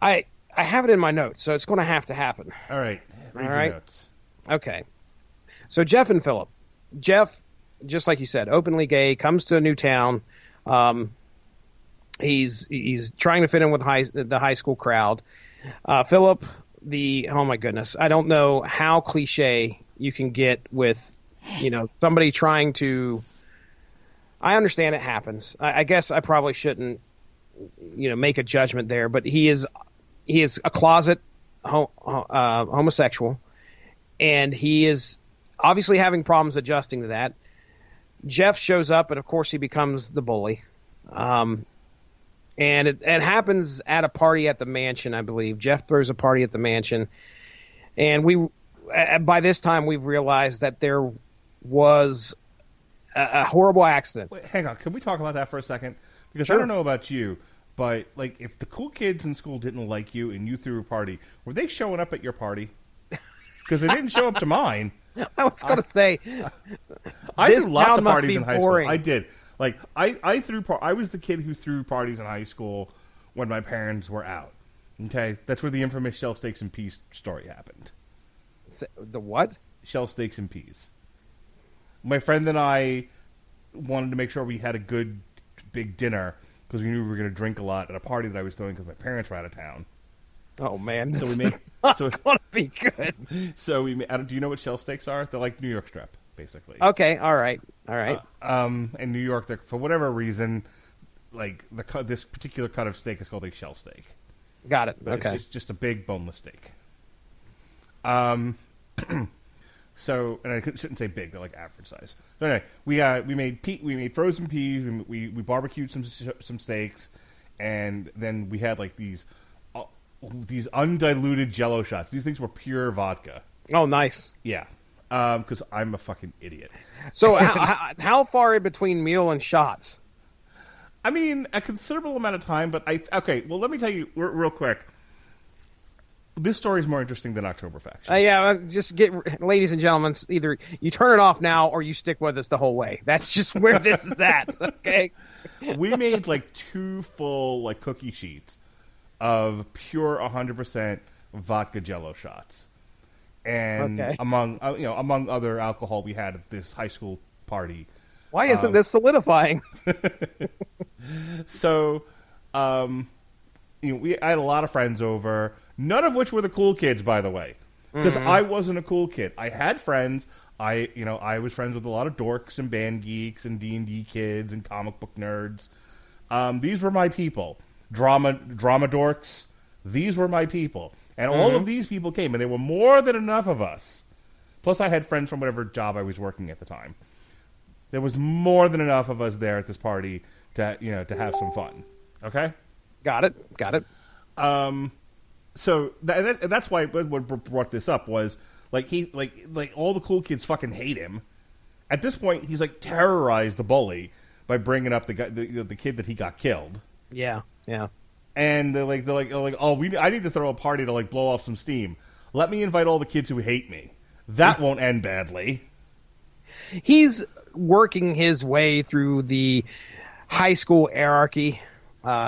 I have it in my notes, so it's going to have to happen. All right. Read your notes. Okay. So Jeff and Philip. Jeff, just like you said, openly gay, comes to a new town. He's trying to fit in with the high school crowd. Philip, oh my goodness, I don't know how cliche you can get with, somebody trying to. I understand it happens. I guess I probably shouldn't, make a judgment there, but he is a closet homosexual, and he is obviously having problems adjusting to that. Jeff shows up, and of course he becomes the bully. And it happens at a party at the mansion, I believe. Jeff throws a party at the mansion, and by this time we've realized that there was a horrible accident. Wait, hang on, can we talk about that for a second? Because Sure. I don't know about you, but if the cool kids in school didn't like you and you threw a party, were they showing up at your party? Because they didn't show up to mine. I was going to say, I this threw lots town of must parties be in high boring. school. I did. I was the kid who threw parties in high school when my parents were out. Okay, that's where the infamous shell steaks and peas story happened. The what? Shell steaks and peas. My friend and I wanted to make sure we had a good big dinner because we knew we were going to drink a lot at a party that I was throwing because my parents were out of town. Oh man, So we this made is not gonna be good. so we made, do you know what shell steaks are? They're like New York strip, basically. Okay, all right. In New York, for whatever reason, like this particular cut of steak is called a shell steak. Got it. But Okay. it's just a big boneless steak. So, and I shouldn't say big; they're like average size. So anyway, we made frozen peas. We barbecued some steaks, and then we had like these undiluted Jello shots. These things were pure vodka. Oh, nice. Yeah, because I'm a fucking idiot. So, how far in between meal and shots? I mean, a considerable amount of time, but okay. Well, let me tell you real quick. This story is more interesting than Oktoberfest. Yeah, just ladies and gentlemen, either you turn it off now or you stick with us the whole way. That's just where this is at. Okay. We made like 2 full like cookie sheets of pure 100% vodka Jello shots, and among other alcohol we had at this high school party. Why isn't this solidifying? So, I had a lot of friends over, none of which were the cool kids, by the way, because I wasn't a cool kid. I had friends. I was friends with a lot of dorks and band geeks and D&D kids and comic book nerds. These were my people. Drama dorks. These were my people, and all of these people came, and there were more than enough of us. Plus, I had friends from whatever job I was working at the time. There was more than enough of us there at this party to have some fun. Okay. Got it. So that's why what brought this up was like all the cool kids fucking hate him. At this point, he's like terrorized the bully by bringing up the kid that he got killed. Yeah. And they're like I need to throw a party to like blow off some steam. Let me invite all the kids who hate me. That won't end badly. He's working his way through the high school hierarchy.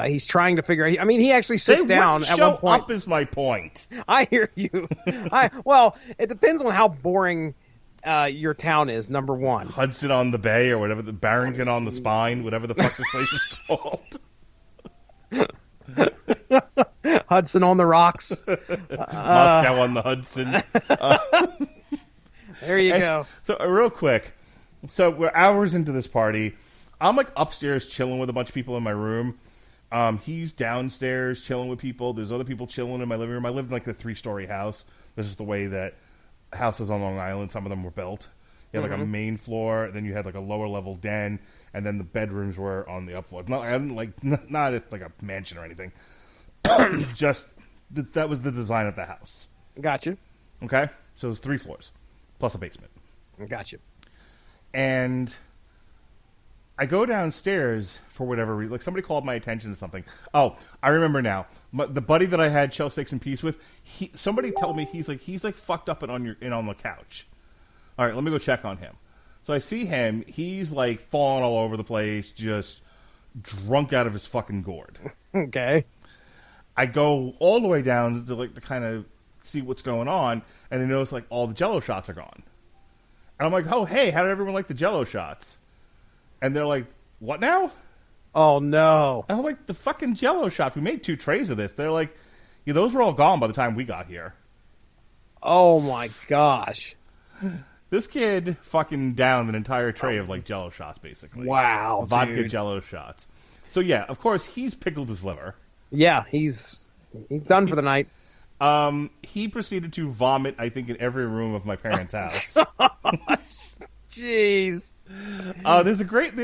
He's trying to figure out. I mean, he actually sits down at one point. Up is my point. I hear you. Well, it depends on how boring your town is. Number one, Hudson on the Bay or whatever, the Barrington on the Spine, whatever the fuck this place is called. Hudson on the rocks. Moscow on the Hudson. There you go. So real quick, so we're hours into this party. I'm like upstairs chilling with a bunch of people in my room. He's downstairs chilling with people. There's other people chilling in my living room. I lived in like a 3-story house. This is the way that houses on Long Island, some of them were built. You had like a main floor, then you had like a lower level den, and then the bedrooms were on the up floor. Not like a mansion or anything. Just that was the design of the house. Gotcha. Okay, so it's 3 floors plus a basement. Gotcha. And I go downstairs for whatever reason. Like somebody called my attention to something. Oh, I remember now. The buddy that I had shell steaks and peas with, somebody told me he's like fucked up and on the couch. All right, let me go check on him. So I see him. He's like falling all over the place, just drunk out of his fucking gourd. Okay. I go all the way down to kind of see what's going on, and I notice like all the Jello shots are gone. And I'm like, oh hey, how did everyone like the Jello shots? And they're like, what now? Oh, no. And I'm like, the fucking Jello shots. We made 2 trays of this. They're like, yeah, those were all gone by the time we got here. Oh, my gosh. This kid fucking downed an entire tray of, like, Jello shots, basically. Wow, Vodka dude. Jello shots. So, yeah, of course, he's pickled his liver. Yeah, he's done for the night. He proceeded to vomit, I think, in every room of my parents' house. Jeez. There's a great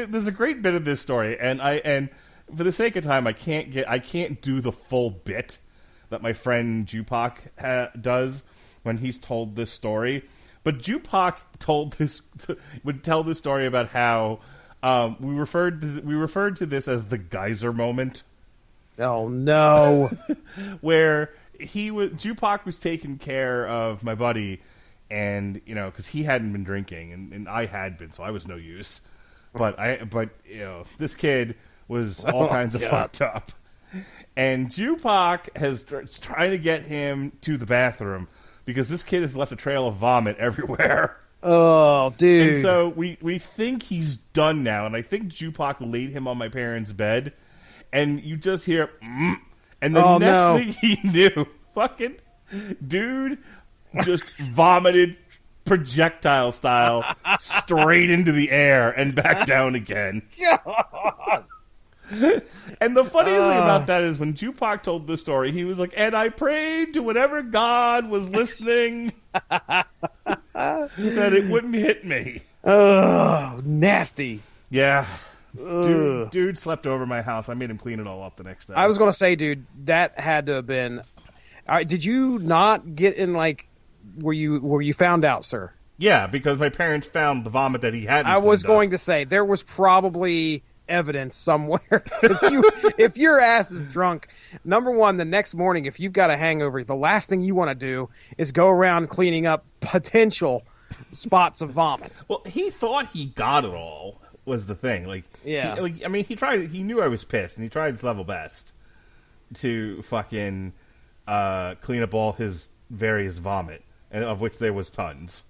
bit of this story, and for the sake of time, I can't do the full bit that my friend Jupak does when he's told this story. But Jupak would tell this story about how we referred to this as the geyser moment. Oh no! Where Jupak was taking care of my buddy. And, because he hadn't been drinking, and I had been, so I was no use. But this kid was all kinds of fucked up. And Jupak is trying to get him to the bathroom because this kid has left a trail of vomit everywhere. Oh, dude. And so we think he's done now, and I think Jupak laid him on my parents' bed, and you just hear, and the next thing he knew, Fucking dude just vomited projectile style straight into the air and back down again. And the funniest thing about that is when Tupac told the story, he was like, and I prayed to whatever God was listening that it wouldn't hit me. Oh, nasty. Yeah. Dude slept over my house. I made him clean it all up the next day. I was going to say, dude, that had to have been... did you not get in, like, were you found out, sir? Yeah, because my parents found the vomit that he hadn't. I was cleaned going up. to say, there was probably evidence somewhere. if your ass is drunk, number one, the next morning, if you've got a hangover, the last thing you want to do is go around cleaning up potential spots of vomit. Well, he thought he got it all, was the thing. Like, yeah. He tried. He knew I was pissed, and he tried his level best to fucking clean up all his various vomit, and of which there was tons.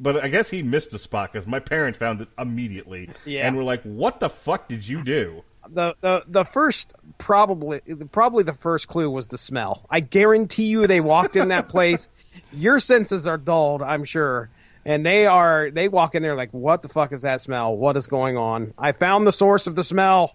But I guess he missed a spot because my parents found it immediately, and were like, "What the fuck did you do?" The first probably the first clue was the smell. I guarantee you, they walked in that place. Your senses are dulled, I'm sure, and they walk in there like, "What the fuck is that smell? What is going on?" I found the source of the smell.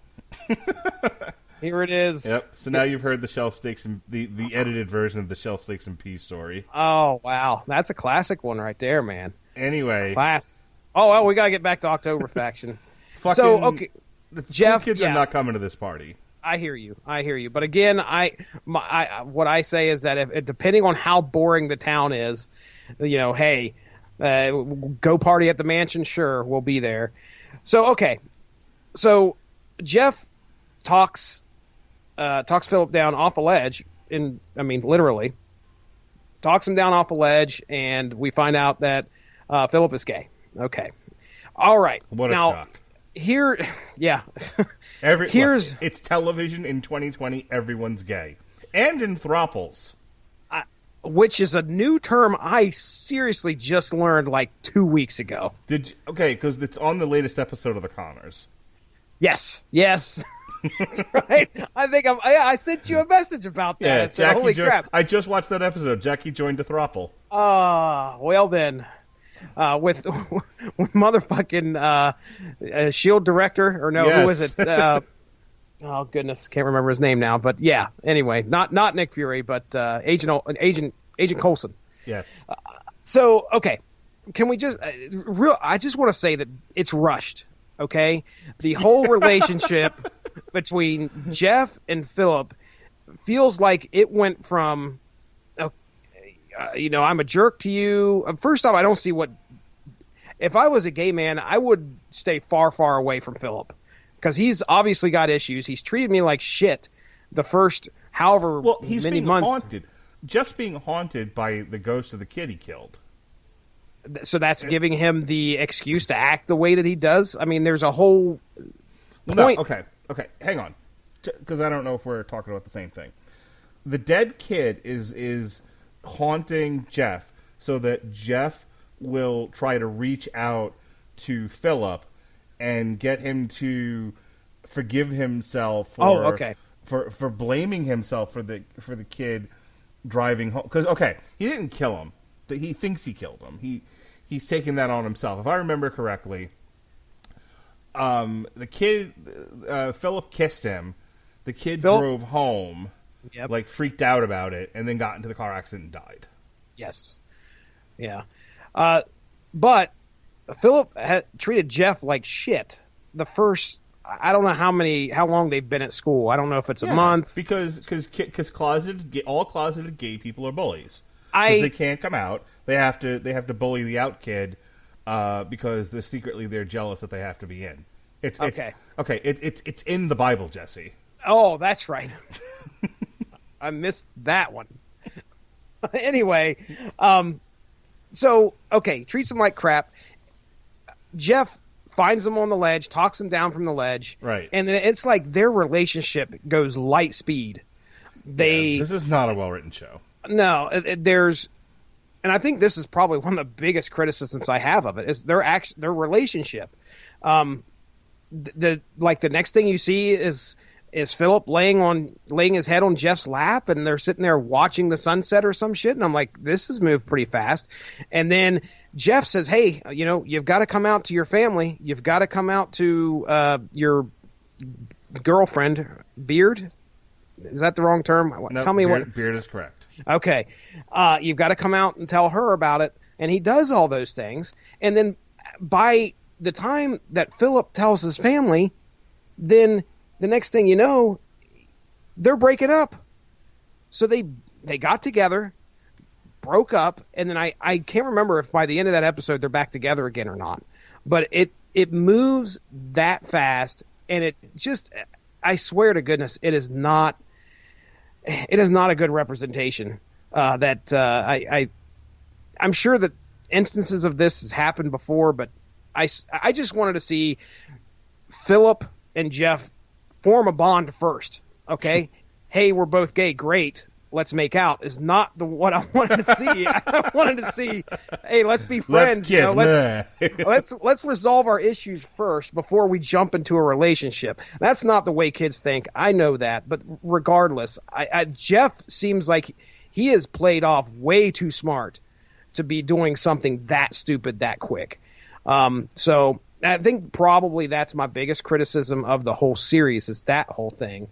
Here it is. Yep. So now you've heard the shelf steaks and the edited version of the shelf steaks and peas story. Oh wow, that's a classic one right there, man. Anyway, class. Oh well, we gotta get back to October faction. Fucking, so okay, the Jeff, kids are not coming to this party. I hear you. But again, what I say is that if depending on how boring the town is, hey, go party at the mansion. Sure, we'll be there. So okay, so Jeff talks Philip down off a ledge. Literally talks him down off a ledge, and we find out that Philip is gay. Okay, all right. What a now, shock! Here, yeah. Look, it's television in 2020. Everyone's gay, and in throuples, which is a new term I seriously just learned like 2 weeks ago. Because it's on the latest episode of The Connors. Yes. That's right. I think I sent you a message about that. Yeah, I said, holy crap! I just watched that episode. Jackie joined a throuple. Well then. With motherfucking Shield director, or no, yes. Who is it? Oh goodness, can't remember his name now. But yeah, anyway, not Nick Fury, but Agent Coulson. Yes. So okay, can we just I just want to say that it's rushed. Okay, the whole relationship between Jeff and Philip feels like it went from. I'm a jerk to you. First off, I don't see what... If I was a gay man, I would stay far, far away from Philip. Because he's obviously got issues. He's treated me like shit the first he's many being months. Haunted. Jeff's being haunted by the ghost of the kid he killed. So that's giving him the excuse to act the way that he does? I mean, there's a whole point... No, okay, hang on. Because I don't know if we're talking about the same thing. The dead kid is haunting Jeff so that Jeff will try to reach out to Philip and get him to forgive himself for blaming himself for the kid driving home. Because he didn't kill him. He thinks he killed him. He's taking that on himself. If I remember correctly, the kid Philip kissed him. The kid drove home. Yep. Like freaked out about it, and then got into the car accident and died. Yes. Yeah. But Philip had treated Jeff like shit. The first, I don't know how long they've been at school. I don't know if it's a month. Because all closeted gay people are bullies. They can't come out. They have to bully the out kid because they're jealous that they have to be in. It's in the Bible, Jesse. Oh, that's right. I missed that one. Anyway, treats him like crap. Jeff finds him on the ledge, talks him down from the ledge. Right. And then it's like their relationship goes light speed. This is not a well-written show. No, and I think this is probably one of the biggest criticisms I have of it, is their relationship. The next thing you see is is Philip laying his head on Jeff's lap, and they're sitting there watching the sunset or some shit. And I'm like, this has moved pretty fast. And then Jeff says, hey, you've got to come out to your family. You've got to come out to your girlfriend. Beard? Is that the wrong term? No, Tell me what. Beard is correct. Okay. You've got to come out and tell her about it. And he does all those things. And then by the time that Philip tells his family, then the next thing you know, they're breaking up. So they got together, broke up, and then I can't remember if by the end of that episode they're back together again or not. But it moves that fast, and it just, I swear to goodness, it is not a good representation. I'm sure that instances of this has happened before, but I just wanted to see Philip and Jeff form a bond first. Okay, hey, we're both gay, great, let's make out, is not what I wanted to see. I wanted to see, hey, let's be friends. Let's resolve our issues first before we jump into a relationship. That's not the way kids think. I know that, but regardless, Jeff seems like he is played off way too smart to be doing something that stupid that quick. So I think probably that's my biggest criticism of the whole series, is that whole thing.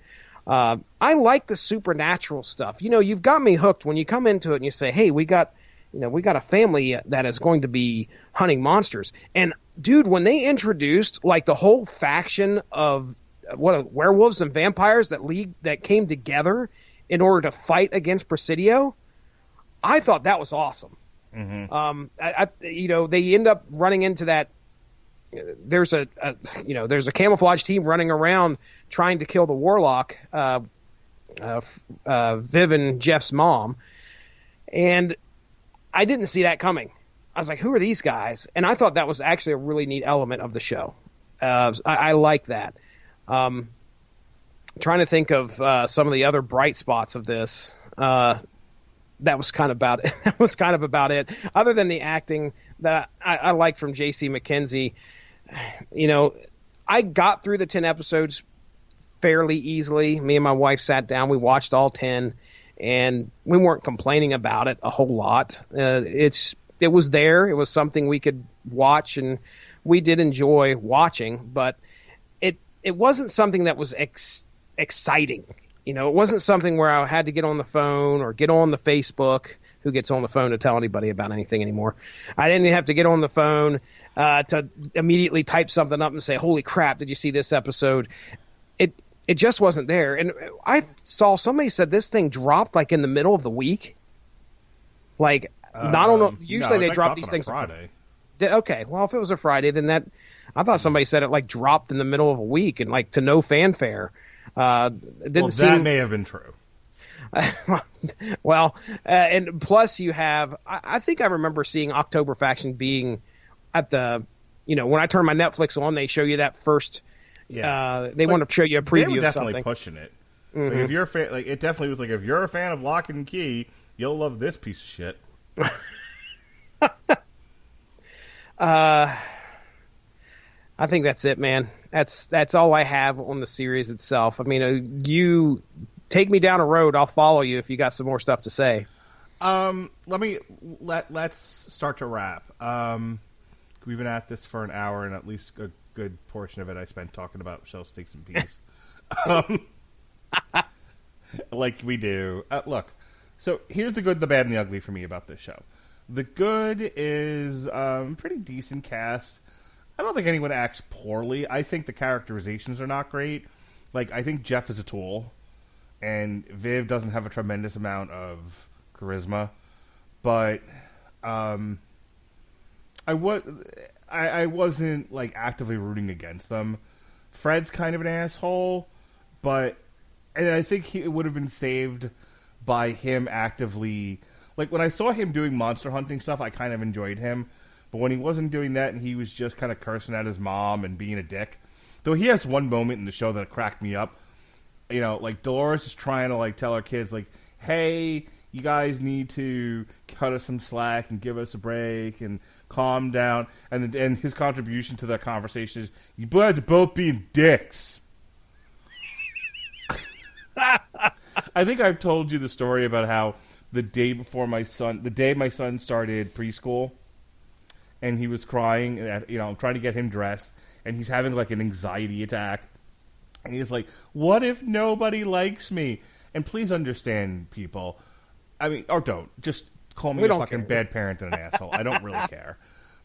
I like the supernatural stuff. You've got me hooked when you come into it and you say, hey, we got a family that is going to be hunting monsters. And dude, when they introduced like the whole faction of werewolves and vampires that came together in order to fight against Presidio, I thought that was awesome. Mm-hmm. They end up running into that. There's a camouflage team running around trying to kill the warlock, Viv and Jeff's mom, and I didn't see that coming. I was like, who are these guys? And I thought that was actually a really neat element of the show. I like that. Trying to think of some of the other bright spots of this. That was kind of about it. That was kind of about it. Other than the acting that I liked from J.C. McKenzie, I got through the 10 episodes fairly easily. Me and my wife sat down. We watched all 10, and we weren't complaining about it a whole lot. It was there. It was something we could watch, and we did enjoy watching, but it wasn't something that was exciting. It wasn't something where I had to get on the phone or get on the Facebook. Who gets on the phone to tell anybody about anything anymore? I didn't have to get on the phone to immediately type something up and say, holy crap, did you see this episode? It just wasn't there. And I saw somebody said this thing dropped like in the middle of the week. Like, I don't know. Usually they drop these things on Friday. Okay, well, if it was a Friday, then I thought somebody said it like dropped in the middle of a week and like to no fanfare. That may have been true. Well, and plus you have, I think I remember seeing October Faction being at the, when I turn my Netflix on, they show you that first. Yeah, they want to show you a preview. They were definitely pushing it. Mm-hmm. Like if you're a fan, it definitely was like, if you're a fan of Lock and Key, you'll love this piece of shit. I think that's it, man. That's all I have on the series itself. I mean, you take me down a road, I'll follow you if you got some more stuff to say. Let's start to wrap. We've been at this for an hour, and at least a good portion of it I spent talking about shell steaks and peas. Like we do. Look, so here's the good, the bad, and the ugly for me about this show. The good is pretty decent cast. I don't think anyone acts poorly. I think the characterizations are not great. Like, I think Jeff is a tool, and Viv doesn't have a tremendous amount of charisma. But I wasn't, like, actively rooting against them. Fred's kind of an asshole, and I think it would have been saved by him actively. Like, when I saw him doing monster hunting stuff, I kind of enjoyed him. But when he wasn't doing that and he was just kind of cursing at his mom and being a dick, though he has one moment in the show that cracked me up. Like Dolores is trying to like tell her kids like, hey, you guys need to cut us some slack and give us a break and calm down. And his contribution to that conversation is, you guys are both being dicks. I think I've told you the story about how the day my son started preschool, and he was crying, and I'm trying to get him dressed, and he's having like an anxiety attack, and he's like, "What if nobody likes me?" And please understand, people. I mean, or don't just call me a fucking bad parent and an asshole. I don't really care,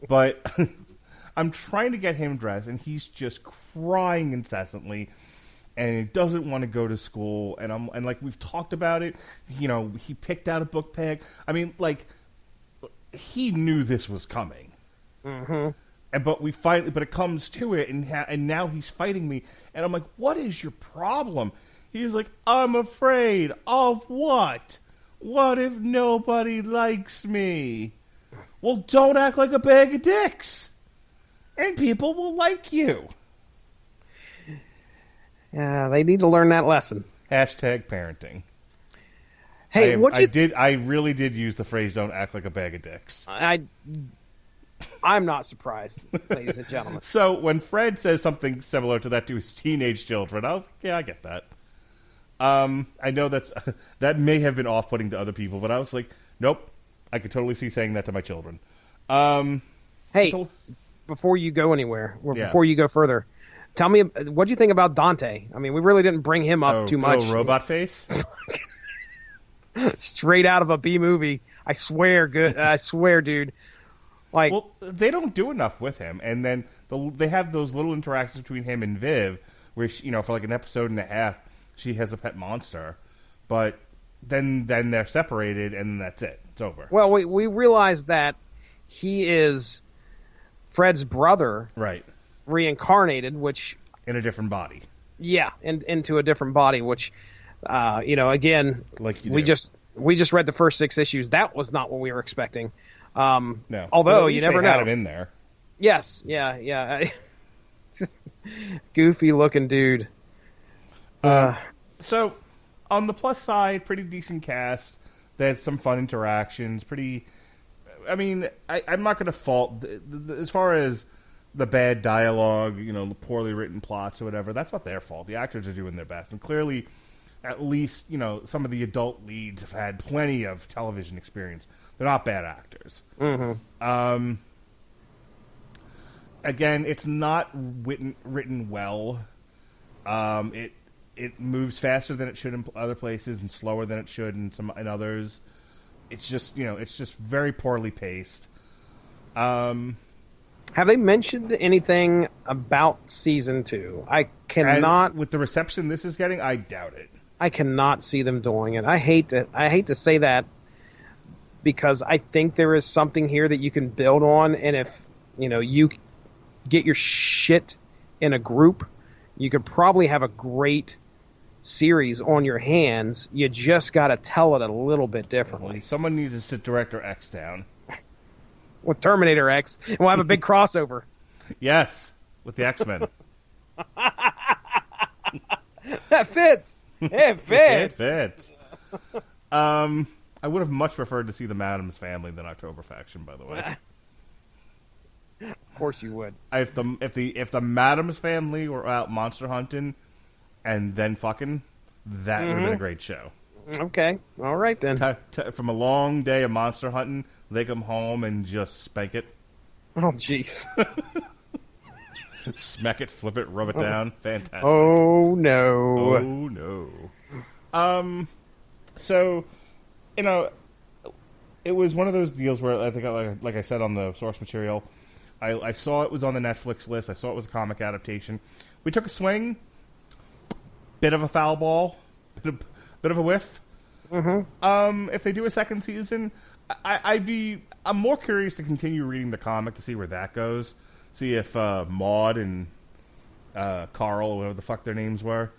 but I'm trying to get him dressed, and he's just crying incessantly. And he doesn't want to go to school, and like we've talked about it, he picked out a book bag. I mean, like he knew this was coming, but it comes to it, and now he's fighting me, and I'm like, what is your problem? He's like, I'm afraid of what? What if nobody likes me? Well, don't act like a bag of dicks, and people will like you. Yeah, they need to learn that lesson. Hashtag parenting. Hey, I really did use the phrase "don't act like a bag of dicks." I'm not surprised, ladies and gentlemen. So when Fred says something similar to that to his teenage children, I was like, yeah, I get that. I know that may have been off-putting to other people, but I was like, nope, I could totally see saying that to my children. Hey, before you go anywhere, or before you go further, tell me, what do you think about Dante? I mean, we really didn't bring him up too much. Robot face? Straight out of a B movie. I swear, dude. Like, well, they don't do enough with him, and then they have those little interactions between him and Viv, where for like an episode and a half, she has a pet monster, but then they're separated, and that's it. It's over. Well, we realize that he is Fred's brother, right? Reincarnated, which in a different body. Yeah, into a different body, which again, like we just read the first 6 issues. That was not what we were expecting. No, although you never know. Had him in there. Yes, yeah. Just goofy looking dude. So, on the plus side, pretty decent cast. There's some fun interactions. I mean, I'm not going to fault as far as the bad dialogue, the poorly written plots or whatever. That's not their fault. The actors are doing their best, and clearly, at least some of the adult leads have had plenty of television experience. They're not bad actors. Mm-hmm. Again, it's not written well. It moves faster than it should in other places and slower than it should in others. It's just it's just very poorly paced. Have they mentioned anything about season 2? I cannot. With the reception this is getting, I doubt it. I cannot see them doing it. I hate to say that, because I think there is something here that you can build on, and if you get your shit in a group, you could probably have a great series on your hands. You just got to tell it a little bit differently. Someone needs to sit Director X down. With Terminator X, and we'll have a big crossover. Yes, with the X-Men. That fits. It fits. It fits. I would have much preferred to see the Madams Family than October Faction, by the way. Of course you would. If the Madams Family were out monster hunting and then fucking, that would have been a great show. Okay, all right then. From a long day of monster hunting, they come home and just spank it. Oh, jeez. Smack it, flip it, rub it down. Fantastic. Oh, no. Oh, no. So, it was one of those deals where I think, like I said on the source material, I saw it was on the Netflix list. I saw it was a comic adaptation. We took a swing. Bit of a foul ball. Bit of a whiff. Mm-hmm. If they do a second season, I'm more curious to continue reading the comic to see where that goes. See if Maud and Carl, whatever the fuck their names were.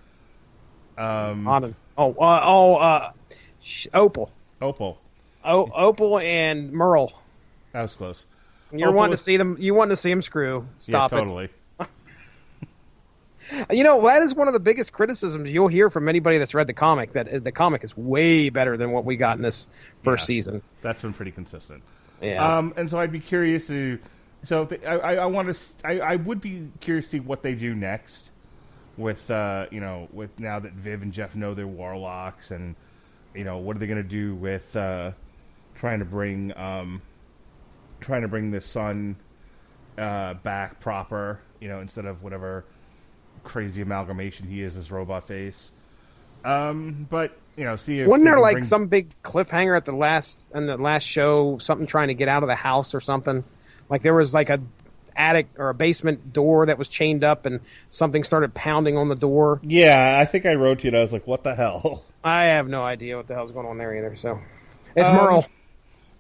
Opal. Opal. Opal and Merle. That was close. You're wanting to see them. You want to see them screw. Stop it. Yeah, totally. That is one of the biggest criticisms you'll hear from anybody that's read the comic, that the comic is way better than what we got in this first season. That's been pretty consistent. Yeah. And so I'd be curious to... So I would be curious to see what they do next. with with now that Viv and Jeff know they're warlocks, and what are they going to do with trying to bring the son back proper, instead of whatever crazy amalgamation he is as robot face. But see if wasn't there like bring... some big cliffhanger at the last show, something trying to get out of the house or something? Like there was like a attic or a basement door that was chained up and something started pounding on the door. Yeah, I think I wrote to you and I was like, what the hell? I have no idea what the hell's going on there either. So it's Merle.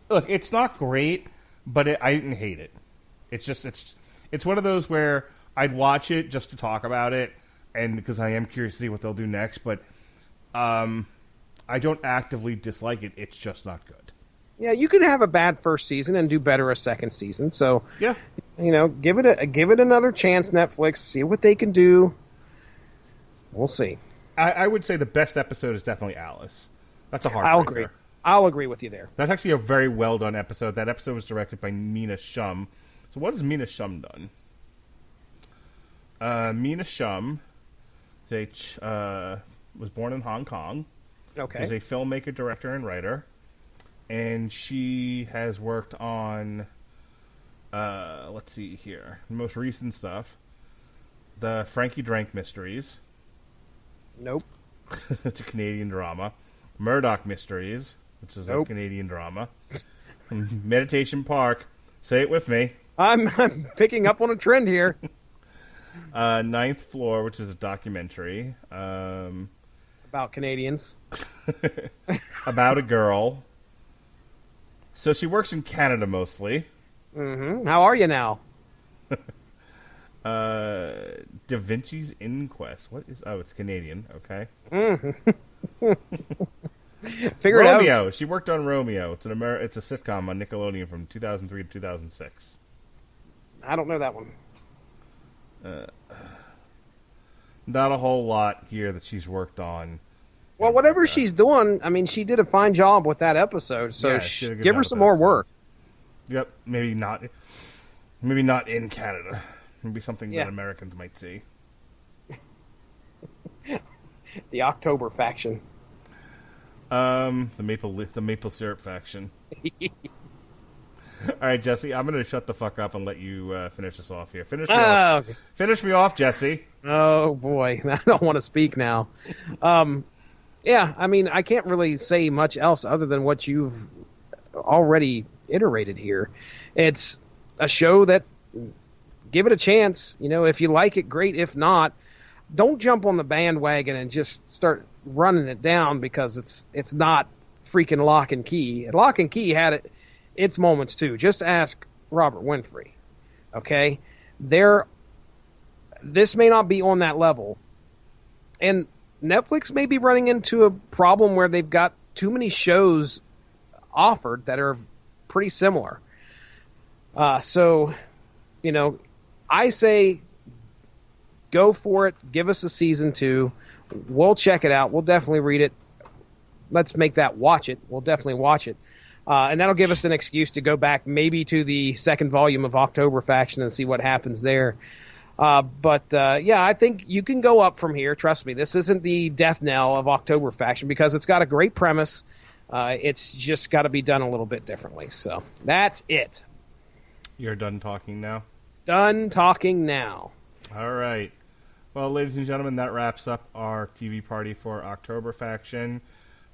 Look, it's not great, but I didn't hate it. It's just it's one of those where I'd watch it just to talk about it, and because I am curious to see what they'll do next. But I don't actively dislike it. It's just not good. Yeah, you could have a bad first season and do better a second season. So yeah, give it another chance, Netflix. See what they can do. We'll see. I would say the best episode is definitely Alice. That's a heartbreaker. I'll agree. I'll agree with you there. That's actually a very well done episode. That episode was directed by Mina Shum. So what has Mina Shum done? Mina Shum was born in Hong Kong. Okay. Is a filmmaker, director, and writer. And she has worked on, let's see here, the most recent stuff. The Frankie Drank Mysteries. Nope. It's a Canadian drama. Murdoch Mysteries, which is a Canadian drama. Meditation Park. Say it with me. I'm picking up on a trend here. Ninth Floor, which is a documentary. About Canadians. About a girl. So she works in Canada mostly. Mm-hmm. How are you now? Da Vinci's Inquest. What is... Oh, it's Canadian. Okay. Figure it out. Romeo. She worked on Romeo. It's It's a sitcom on Nickelodeon from 2003 to 2006. I don't know that one. Not a whole lot here that she's worked on. Well, whatever she's doing, I mean, she did a fine job with that episode, so Yeah, give her some more work. Yep, maybe not in Canada. Maybe something that Americans might see. The October faction. The maple syrup faction. All right, Jesse, I'm going to shut the fuck up and let you finish this off here. Finish me off. Okay. Finish me off, Jesse. Oh, boy. I don't want to speak now. Yeah, I mean, I can't really say much else other than what you've already iterated here. It's a show that, give it a chance. If you like it, great. If not, don't jump on the bandwagon and just start running it down because it's not freaking Lock and Key. Lock and Key had its moments too. Just ask Robert Winfrey. Okay? This may not be on that level. And Netflix may be running into a problem where they've got too many shows offered that are pretty similar. So, I say go for it. Give us a season 2. We'll check it out. We'll definitely read it. Let's make that watch it. We'll definitely watch it. And that'll give us an excuse to go back maybe to the second volume of October Faction and see what happens there. But I think you can go up from here. Trust me, this isn't the death knell of October Faction because it's got a great premise. It's just got to be done a little bit differently. So that's it. You're done talking now? Done talking now. All right. Well, ladies and gentlemen, that wraps up our TV party for October Faction.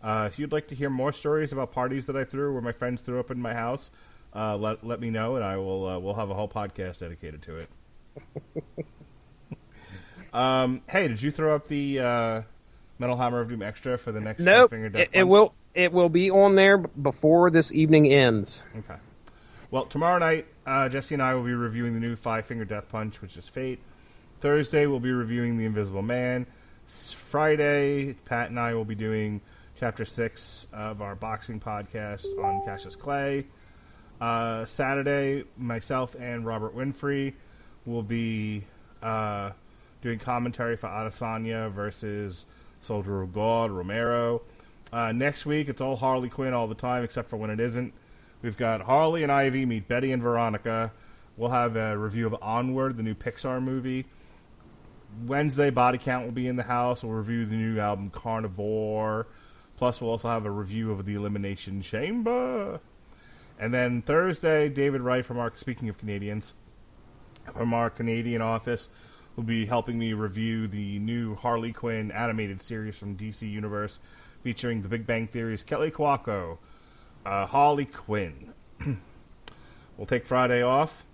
If you'd like to hear more stories about parties that I threw where my friends threw up in my house, let me know, and I will we'll have a whole podcast dedicated to it. Hey, did you throw up the Metal Hammer of Doom Extra for the next Finger Death Punch? It will be on there before this evening ends. Okay. Well, tomorrow night, Jesse and I will be reviewing the new Five Finger Death Punch, which is Fate. Thursday, we'll be reviewing The Invisible Man. Friday, Pat and I will be doing Chapter 6 of our boxing podcast on Cassius Clay. Saturday, myself and Robert Winfrey will be doing commentary for Adesanya versus Soldier of God, Romero. Next week, it's all Harley Quinn all the time, except for when it isn't. We've got Harley and Ivy meet Betty and Veronica. We'll have a review of Onward, the new Pixar movie. Wednesday, Body Count will be in the house. We'll review the new album Carnivore. Plus, we'll also have a review of the Elimination Chamber. And then Thursday, David Wright speaking of Canadians, from our Canadian office, will be helping me review the new Harley Quinn animated series from DC Universe, featuring The Big Bang Theory's Kelly Cuoco, Harley Quinn. We'll take Friday off,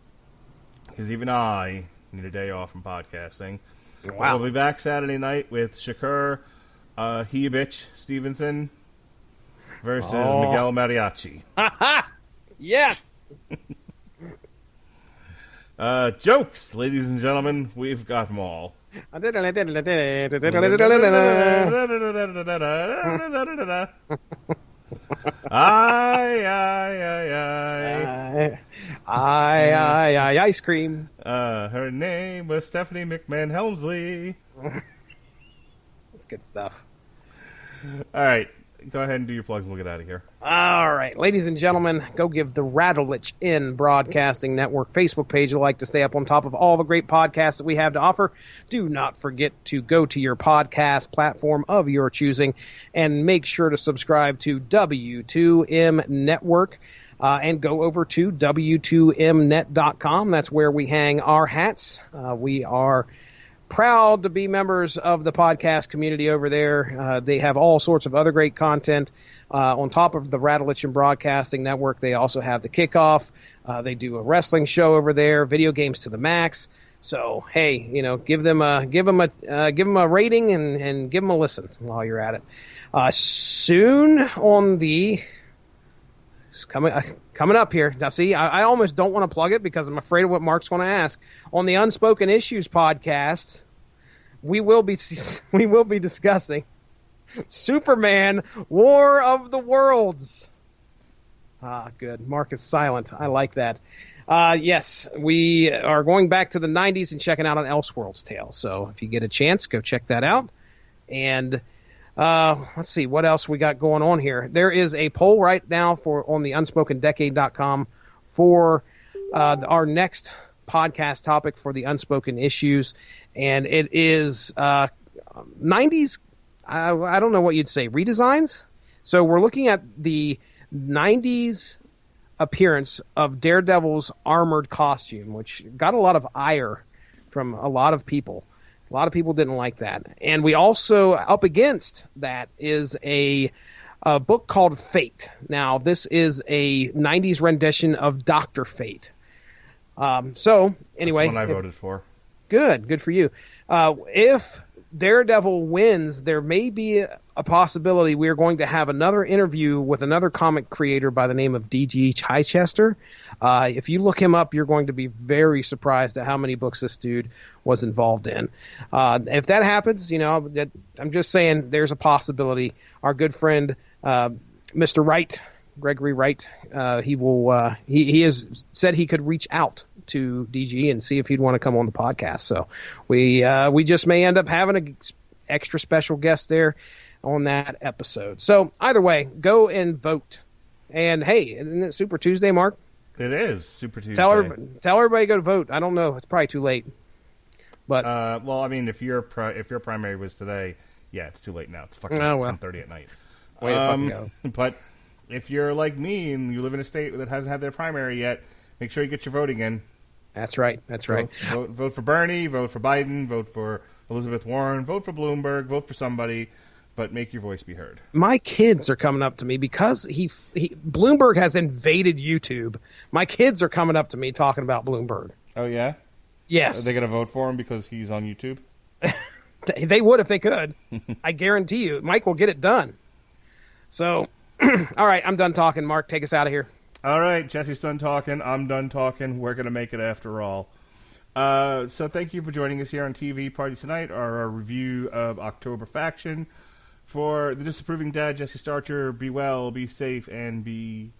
because even I need a day off from podcasting. Wow. We'll be back Saturday night with Shakur Hebich Stevenson versus Miguel Mariachi. Yeah. Jokes, ladies and gentlemen, we've got them all. Ice cream. Her name was Stephanie McMahon Helmsley. That's good stuff. All right, go ahead and do your plugs and we'll get out of here. All right, ladies and gentlemen, go give the Radulich in Broadcasting Network Facebook page a like to stay up on top of all the great podcasts that we have to offer. Do not forget to go to your podcast platform of your choosing and make sure to subscribe to W2M Network. And go over to W2Mnet.com. That's where we hang our hats. We are proud to be members of the podcast community over there. They have all sorts of other great content. On top of the Radulich and Broadcasting Network, they also have the Kickoff. They do a wrestling show over there, Video Games to the Max. So, hey, give them a rating and give them a listen while you're at it. Soon on the... It's coming up here. Now, see, I almost don't want to plug it because I'm afraid of what Mark's going to ask. On the Unspoken Issues podcast, we will be discussing Superman: War of the Worlds. Good. Mark is silent. I like that. Yes, we are going back to the 90s and checking out an Elseworlds tale. So if you get a chance, go check that out. And let's see what else we got going on here. There is a poll right now on the UnspokenDecade.com for our next podcast topic for the Unspoken Issues, and it is 90s. I don't know what you'd say, redesigns. So we're looking at the 90s appearance of Daredevil's armored costume, which got a lot of ire from a lot of people. A lot of people didn't like that. And we also, up against that, is a book called Fate. Now, this is a 90s rendition of Dr. Fate. So, anyway. That's the one I voted for. Good for you. If Daredevil wins, there may be a possibility we are going to have another interview with another comic creator by the name of D.G. Chichester. If you look him up, you're going to be very surprised at how many books this dude was involved in. If that happens, I'm just saying there's a possibility. Our good friend, Mr. Wright, Gregory Wright, he has said he could reach out to DG and see if he'd want to come on the podcast. So we just may end up having an extra special guest there on that episode. So either way, go and vote. And hey, isn't it Super Tuesday, Mark? It is Super Tuesday. Tell everybody to go to vote. I don't know. It's probably too late. But well, I mean, if your primary was today, yeah, it's too late now. It's fucking 10:30 at night. Way to fucking go. But if you're like me and you live in a state that hasn't had their primary yet, make sure you get your voting in. That's right. Vote for Bernie, vote for Biden, vote for Elizabeth Warren, vote for Bloomberg, vote for somebody, but make your voice be heard. My kids are coming up to me because Bloomberg has invaded YouTube. My kids are coming up to me talking about Bloomberg. Oh, yeah? Yes. Are they going to vote for him because he's on YouTube? They would if they could. I guarantee you. Mike will get it done. So, all right, I'm done talking. Mark, take us out of here. All right, Jesse's done talking. I'm done talking. We're going to make it after all. So thank you for joining us here on TV Party Tonight, our review of October Faction. For the disapproving dad, Jesse Starcher, be well, be safe, and behave.